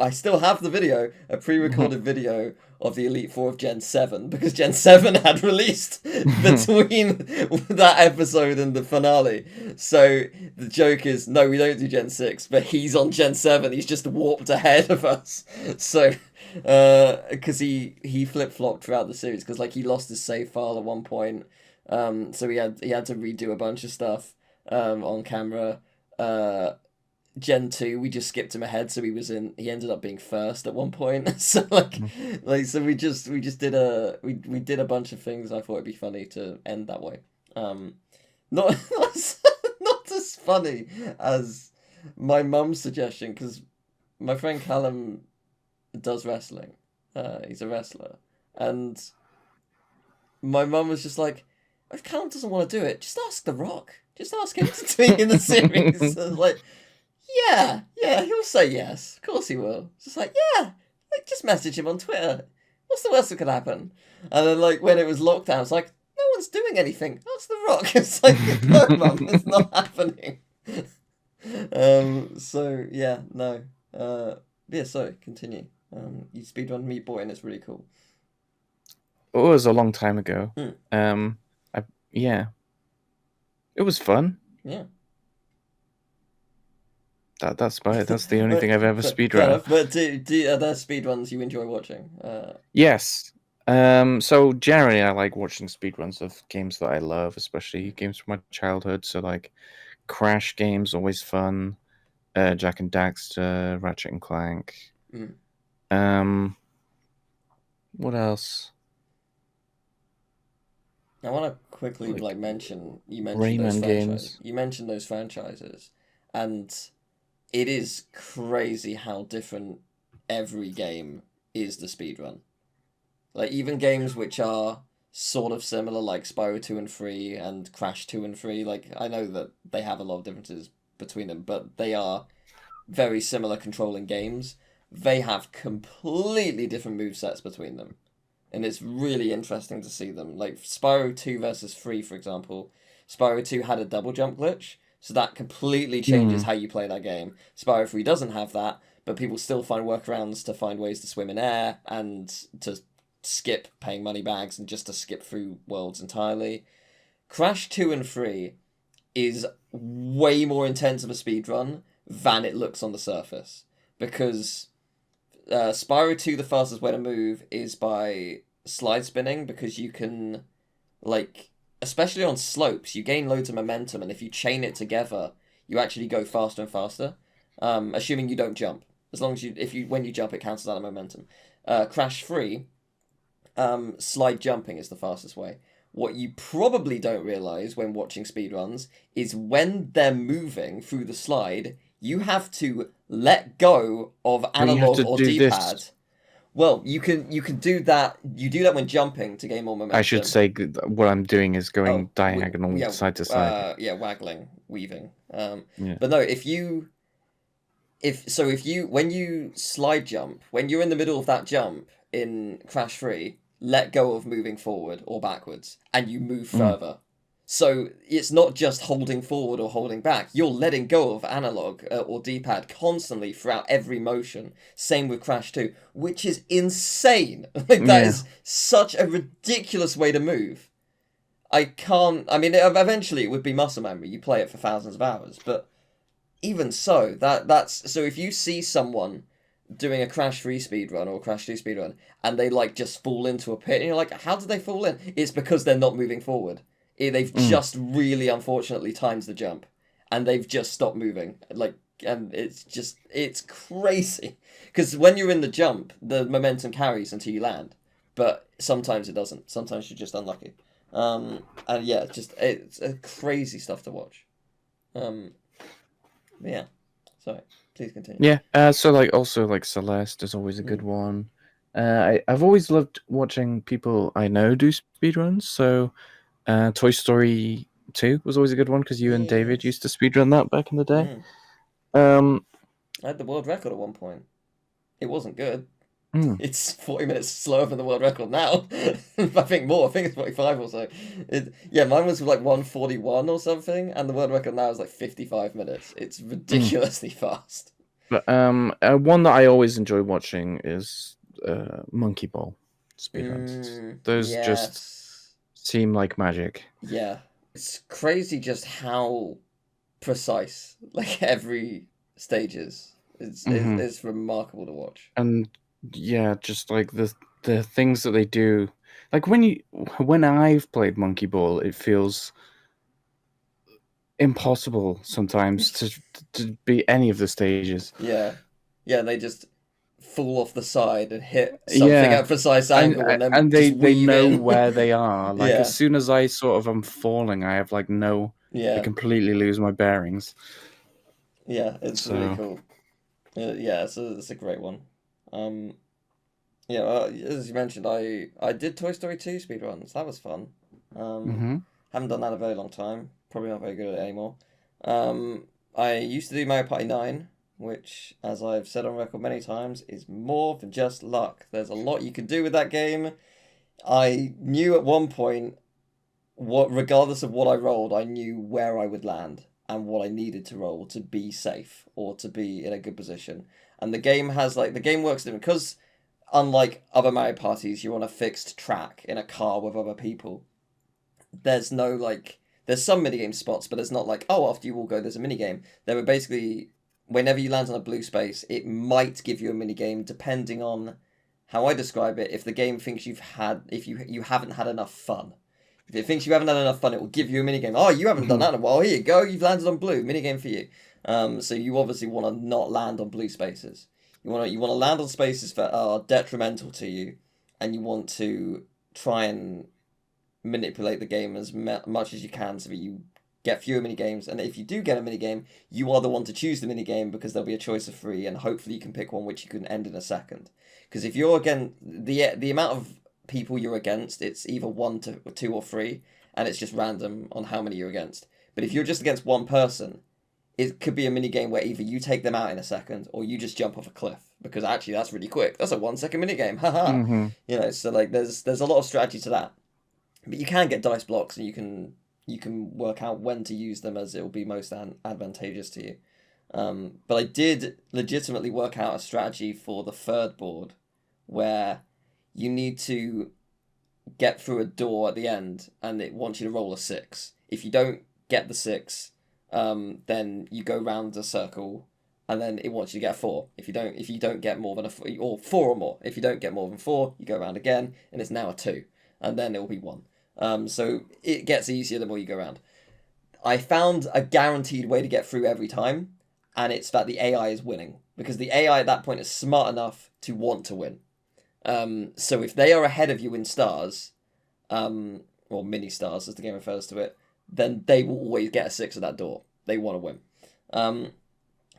I still have the video, a pre-recorded video of the Elite Four of Gen 7, because Gen 7 had released between that episode and the finale. So the joke is, no, we don't do Gen 6, but he's on Gen 7, he's just warped ahead of us. So, because he flip-flopped throughout the series, because like he lost his save file at one point, So he had to redo a bunch of stuff on camera. Gen 2, we just skipped him ahead, so he ended up being first at one point. So so we just did we did a bunch of things. I thought it'd be funny to end that way. Not not as funny as my mum's suggestion, because my friend Callum does wrestling. He's a wrestler, and my mum was just like, if Callum doesn't want to do it, just ask The Rock. Just ask him to be in the series. I was like, yeah, he'll say yes. Of course he will. It's just like, yeah, just message him on Twitter. What's the worst that could happen? And then, when it was lockdown, it's like, no one's doing anything. Ask The Rock. It's like, no, Mum, it's not happening. So, yeah, no. Yeah, so, continue. You speedrun Meat Boy, and it's really cool. It was a long time ago. Hmm. Yeah. It was fun. Yeah. That's about it. That's the only thing I've ever speedrun. But are there speedruns you enjoy watching? Yes. So generally I like watching speedruns of games that I love, especially games from my childhood. So like Crash games, always fun. Jak and Daxter, Ratchet and Clank. What else? I want to quickly mention Rayman those franchises. games. You mentioned those franchises, and it is crazy how different every game is the speedrun. Like, even games which are sort of similar, like Spyro 2 and 3 and Crash 2 and 3, I know that they have a lot of differences between them, but they are very similar controlling games. They have completely different movesets between them. And it's really interesting to see them. Like Spyro 2 versus 3, for example. Spyro 2 had a double jump glitch, so that completely changes how you play that game. Spyro 3 doesn't have that, but people still find workarounds to find ways to swim in air and to skip paying money bags and just to skip through worlds entirely. Crash 2 and 3 is way more intense of a speedrun than it looks on the surface. Because Spyro 2, the fastest way to move is by slide spinning, because you can, especially on slopes, you gain loads of momentum, and if you chain it together, you actually go faster and faster, assuming you don't jump. As long as when you jump, it cancels out the momentum. Crash 3, slide jumping is the fastest way. What you probably don't realise when watching speedruns is when they're moving through the slide, you have to let go of analog or D-pad. Well, you can do that. You do that when jumping to gain more momentum. I should say what I'm doing is going diagonal side to side. Waggling, weaving. But no, when you slide jump, when you're in the middle of that jump in Crash 3, let go of moving forward or backwards, and you move further. So it's not just holding forward or holding back. You're letting go of analog or D-pad constantly throughout every motion. Same with Crash 2, which is insane. That is such a ridiculous way to move. Eventually it would be muscle memory. You play it for thousands of hours, but even so, that's so if you see someone doing a Crash 3 speedrun or Crash 2 speedrun and they just fall into a pit and you're like, how did they fall in? It's because they're not moving forward. They've just really unfortunately timed the jump and they've just stopped moving. And it's crazy. Because when you're in the jump, the momentum carries until you land. But sometimes it doesn't. Sometimes you're just unlucky. And yeah, it's crazy stuff to watch. Yeah. Sorry. Please continue. Yeah. So also Celeste is always a good one. I've always loved watching people I know do speedruns. So Toy Story 2 was always a good one because you and David used to speedrun that back in the day. I had the world record at one point. It wasn't good. It's 40 minutes slower than the world record now. I think more. I think it's 45 or so. Mine was 141 or something, and the world record now is 55 minutes. It's ridiculously fast. But one that I always enjoy watching is Monkey Ball speedruns. Those just seem like magic. Yeah. It's crazy just how precise every stage is. It's remarkable to watch. And yeah, just the things that they do, Like when I've played Monkey Ball, it feels impossible sometimes to beat any of the stages. Yeah, yeah, they just fall off the side and hit something Yeah, at a precise and angle and then and just they weave know in. where they are. Like as Yeah, soon as I sort of am falling, I have like I yeah, completely lose my bearings. yeah. It's really So, cool. Yeah, it's a great one. Um, yeah, as you mentioned, I did Toy Story 2 speedruns. That was fun. Um, hmm haven't done that in a very long time. Probably not very good at it anymore. Um, I used to do Mario Party 9, which, as I've said on record many times, is more than just luck. There's a lot you can do with that game. I knew at one point what, regardless of what I rolled, I knew where I would land and what I needed to roll to be safe or to be in a good position. And the game has the game works different because unlike other Mario parties, you're on a fixed track in a car with other people. There's no there's some minigame spots, but there's not like, oh, after you all go there's a minigame. There were basically whenever you land on a blue space, it might give you a minigame depending on how I describe it. If the game thinks if you haven't had enough fun. If it thinks you haven't had enough fun, it will give you a minigame. Oh, you haven't done that in a while. Here you go. You've landed on blue. Minigame for you. So you obviously want to not land on blue spaces. You want to land on spaces that are detrimental to you, and you want to try and manipulate the game as much as you can so that you get fewer mini games. And if you do get a mini game, you are the one to choose the mini game because there'll be a choice of three, and hopefully you can pick one which you can end in a second. Because if you're again the amount of people you're against, it's either one to two or three, and it's just random on how many you're against. But if you're just against one person, it could be a mini game where either you take them out in a second or you just jump off a cliff because actually that's really quick. That's a 1 second mini game, haha. hmm So there's a lot of strategy to that, but you can get dice blocks and you can work out when to use them as it will be most advantageous to you. But I did legitimately work out a strategy for the third board where you need to get through a door at the end and it wants you to roll a six. If you don't get the six, then you go round the circle and then it wants you to get a four. If you don't get more than or four or more. If you don't get more than four, you go around again and it's now a two. And then it will be one. So it gets easier the more you go around. I found a guaranteed way to get through every time, and it's that the AI is winning because the AI at that point is smart enough to want to win. So if they are ahead of you in stars, or mini stars as the game refers to it, then they will always get a six at that door. They want to win.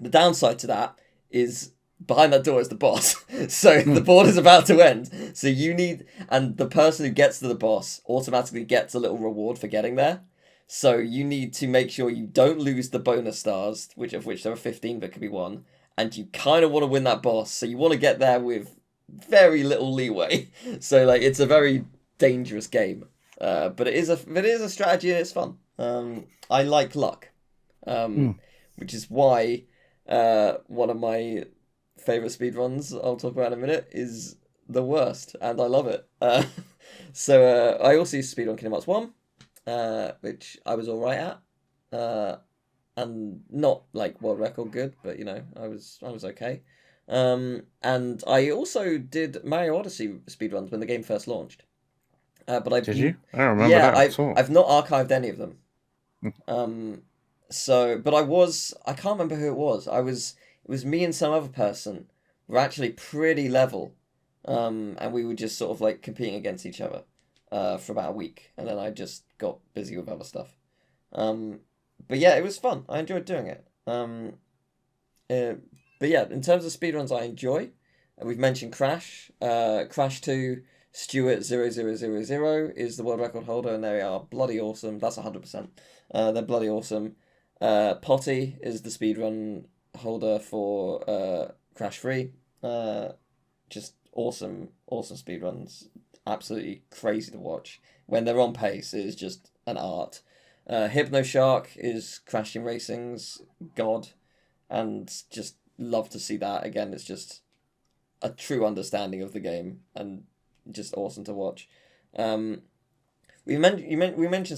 The downside to that is behind that door is the boss. So the board is about to end. So and the person who gets to the boss automatically gets a little reward for getting there. So you need to make sure you don't lose the bonus stars, which there are 15 but could be one, and you kind of want to win that boss. So you want to get there with very little leeway. So it's a very dangerous game. But it is a strategy and it's fun. I like luck. Which is why one of my favorite speedruns I'll talk about in a minute is the worst, and I love it. So I also used to speedrun Kingdom Hearts 1, which I was alright at. And not like world record good, but I was okay. And I also did Mario Odyssey speedruns when the game first launched. But Did you? I don't remember that at all. I've not archived any of them. But I can't remember who it was. It was me and some other person were actually pretty level, and we were just sort of competing against each other, for about a week, and then I just got busy with other stuff. But yeah, it was fun. I enjoyed doing it. But yeah, in terms of speedruns, I enjoy. We've mentioned Crash. Crash 2, Stuart0000 is the world record holder, and they are bloody awesome. That's 100%. They're bloody awesome. Potty is the speedrun holder for Crash 3. Just awesome speedruns. Absolutely crazy to watch. When they're on pace, it is just an art. Hypno Shark is Crash Team Racing's god, and just love to see that. Again, it's just a true understanding of the game and just awesome to watch. We mentioned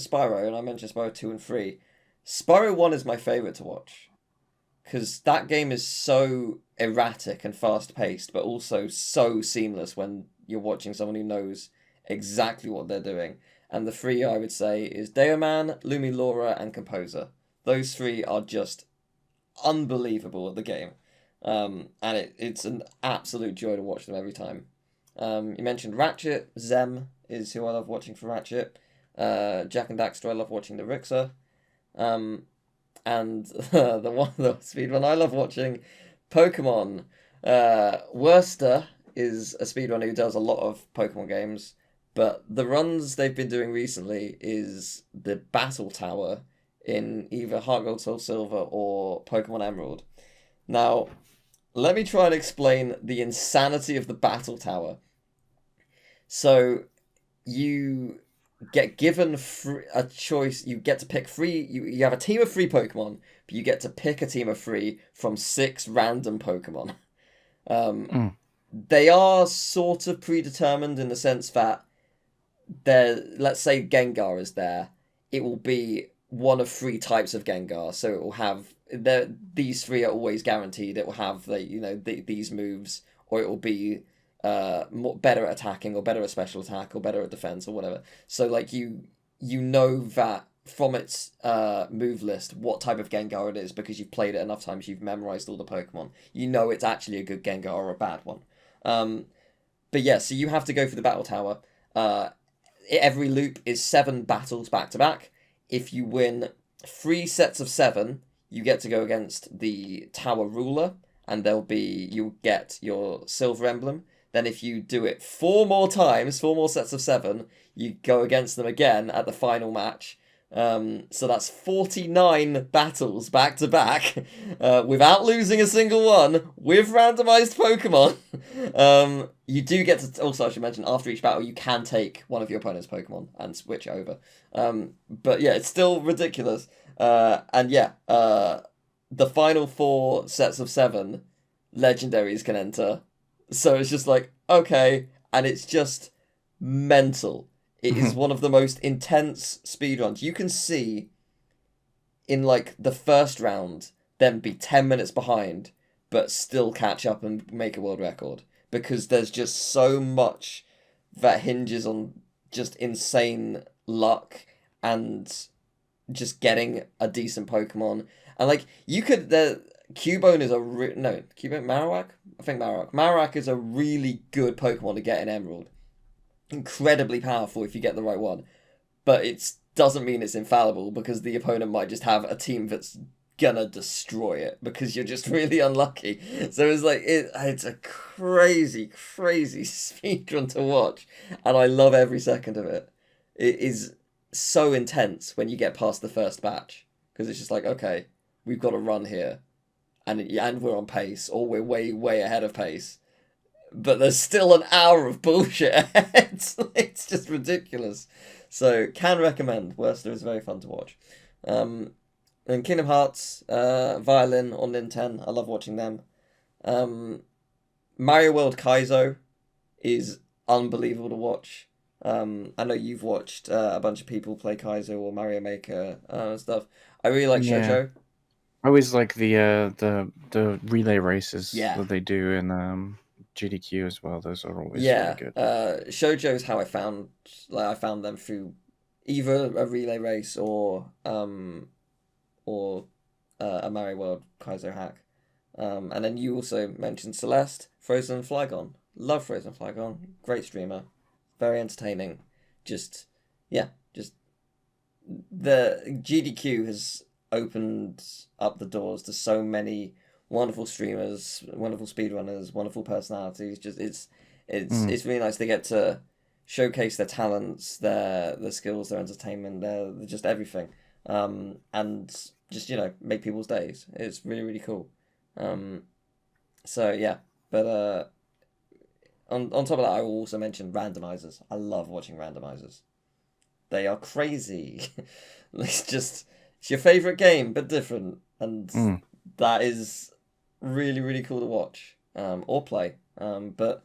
Spyro, and I mentioned Spyro 2 and 3. Spyro 1 is my favourite to watch because that game is so erratic and fast paced, but also so seamless when you're watching someone who knows exactly what they're doing. And the three I would say is Deoman, Lumi Laura, and Composer. Those three are just unbelievable at the game. And it's an absolute joy to watch them every time. You mentioned Ratchet. Zem is who I love watching for Ratchet. Jack and Daxter, I love watching the Rixer. And the speedrun I love watching, Pokemon. Worster is a speedrunner who does a lot of Pokemon games, but the runs they've been doing recently is the Battle Tower in either Heart Gold, Soul Silver, or Pokemon Emerald. Now, let me try and explain the insanity of the Battle Tower. So, you get given a choice. You get to pick three. You have a team of 3 Pokemon, but you get to pick a team of 3 from 6 random Pokemon. They are sort of predetermined in the sense that let's say Gengar is there. It will be one of 3 types of Gengar, so it will have these 3 are always guaranteed. It will have these moves, or it will be better at attacking, or better at special attack, or better at defense, or whatever. So like you know that from its move list what type of Gengar it is because you've played it enough times, you've memorized all the Pokemon. You know it's actually a good Gengar or a bad one. But yeah, so you have to go for the Battle Tower. Every loop is 7 battles back to back. If you win 3 sets of 7, you get to go against the Tower Ruler, and you'll get your Silver Emblem. Then if you do it 4 more times, 4 more sets of 7, you go against them again at the final match. So that's 49 battles back to back, without losing a single one, with randomized Pokemon. You do get to, also I should mention, after each battle you can take one of your opponent's Pokemon and switch over. But yeah, it's still ridiculous. And yeah, the final 4 sets of 7 legendaries can enter. So it's just like, okay, and it's just mental. It is one of the most intense speedruns. You can see in like the first round them be 10 minutes behind, but still catch up and make a world record. Because there's just so much that hinges on just insane luck and just getting a decent Pokemon. And like, you could, Cubone is Cubone, Marowak? I think Marowak. Marowak is a really good Pokemon to get in Emerald. Incredibly powerful if you get the right one, but it doesn't mean it's infallible, because the opponent might just have a team that's gonna destroy it because you're just really unlucky. So it's like it's a crazy speedrun to watch, and I love every second of it. It is so intense when you get past the first batch, because it's just like, okay, we've got to run here, and we're on pace, or we're way ahead of pace. But there's still an hour of bullshit ahead. It's just ridiculous. So, can recommend. Worcester is very fun to watch. And Kingdom Hearts, Violin on Nintendo. I love watching them. Mario World Kaizo is unbelievable to watch. I know you've watched a bunch of people play Kaizo or Mario Maker stuff. I really like Shoujo. I always like the relay races that they do in GDQ as well. Those are always really good. Shoujo is how I found them through either a relay race or a Mario World Kaizo hack. And then you also mentioned Celeste, Frozen Flygon. Love Frozen Flygon. Great streamer. Very entertaining. The GDQ has opened up the doors to so many wonderful streamers, wonderful speedrunners, wonderful personalities. It's really nice. They get to showcase their talents, their skills, their entertainment, their just everything, and just make people's days. It's really cool. So yeah, but on top of that, I will also mention randomizers. I love watching randomizers. They are crazy. It's your favorite game but different, and that is really cool to watch or play. But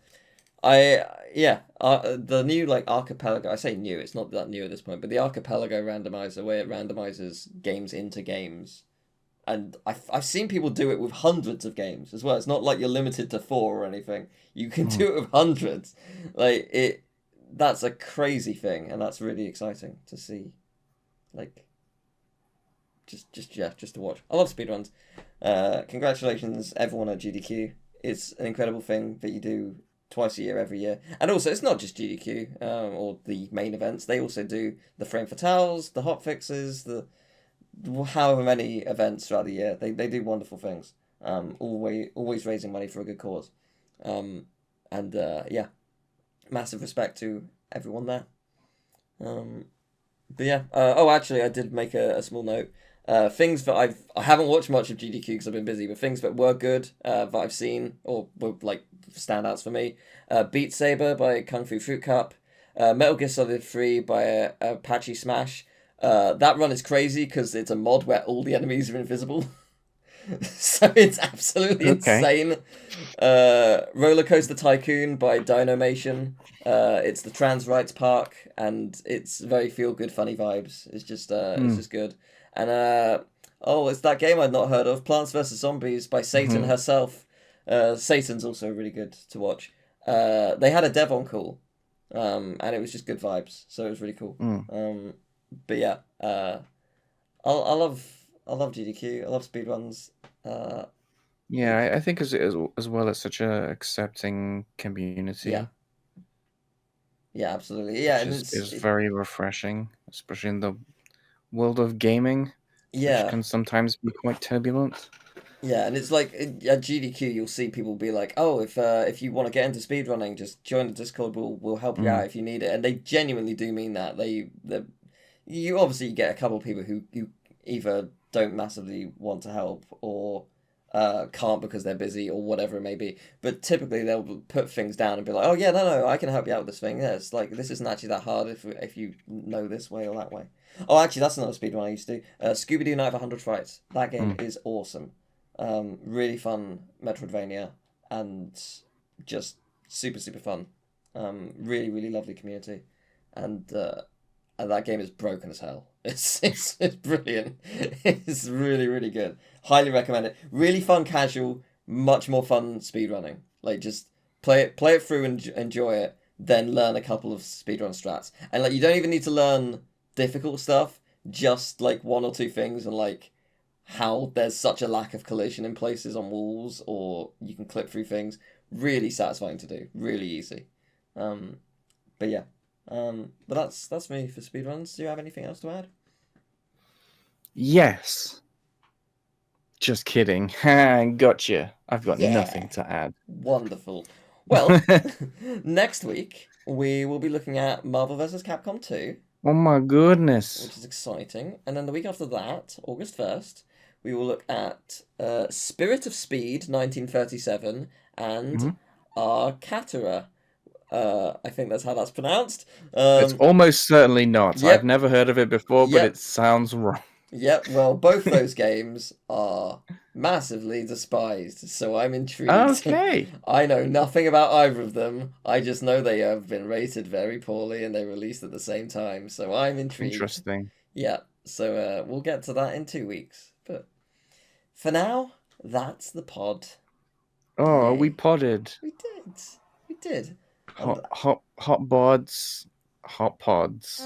the new Archipelago. I say new, it's not that new at this point, but the Archipelago randomizer, where it randomizes games into games, and I've seen people do it with hundreds of games as well. It's not like you're limited to 4 or anything. You can do it with hundreds. that's a crazy thing, and that's really exciting to see. Like, just to watch. I love speedruns. Congratulations, everyone at GDQ. It's an incredible thing that you do twice a year, every year. And also, it's not just GDQ or the main events. They also do the frame fatales, the hot fixes, the however many events throughout the year. They do wonderful things. Always raising money for a good cause. And yeah, massive respect to everyone there. But yeah. Oh, actually, I did make a small note. Things that I haven't watched much of GDQ because I've been busy, but things that were good that I've seen or were like standouts for me. Beat Saber by Kung Fu Fruit Cup. Metal Gear Solid 3 by Apache Smash. That run is crazy because it's a mod where all the enemies are invisible. So it's absolutely insane. Roller Coaster Tycoon by Dynamation. It's the trans rights park, and it's very feel good, funny vibes. It's just good. And it's that game I'd not heard of, Plants vs Zombies by Satan herself. Satan's also really good to watch. They had a dev on call, and it was just good vibes, so it was really cool. But yeah, I love GDQ. I love speedruns. Yeah, I think as well as such a accepting community. Yeah, absolutely. Yeah, which and is very refreshing, especially in the world of gaming. Yeah, which can sometimes be quite turbulent. Yeah, and it's like at GDQ, you'll see people be like, "Oh, if you want to get into speedrunning, just join the Discord. We'll help you out if you need it." And they genuinely do mean that. You obviously get a couple of people who either don't massively want to help or can't because they're busy or whatever it may be. But typically they'll put things down and be like, "Oh yeah, no, I can help you out with this thing. Yeah, it's like this isn't actually that hard if you know this way or that way." Oh, actually, that's another speedrun I used to do. Scooby Doo Night of 100 Frights. That game is awesome. Really fun Metroidvania and just super fun. Really lovely community, and that game is broken as hell. It's brilliant. It's really good. Highly recommend it. Really fun, casual, much more fun speedrunning. Like just play it through and enjoy it. Then learn a couple of speedrun strats, and like you don't even need to learn difficult stuff. Just like one or two things, and like how there's such a lack of collision in places on walls, or you can clip through things. Really satisfying to do. Really easy. But yeah. But that's me for speedruns. Do you have anything else to add? Yes. Just kidding. Gotcha. I've got nothing to add. Wonderful. Well, next week we will be looking at Marvel vs. Capcom 2. Oh my goodness. Which is exciting. And then the week after that, August 1st, we will look at Spirit of Speed 1937 and Arcatera. I think that's how that's pronounced. It's almost certainly not. Yep. I've never heard of it before, but it sounds wrong. Yep, well, both those games are massively despised, so I'm intrigued. Okay. I know nothing about either of them. I just know they have been rated very poorly and they released at the same time, so I'm intrigued. Interesting. Yeah, so we'll get to that in 2 weeks. But for now, that's the pod. Oh, we podded. We did. Hot bods, hot pods.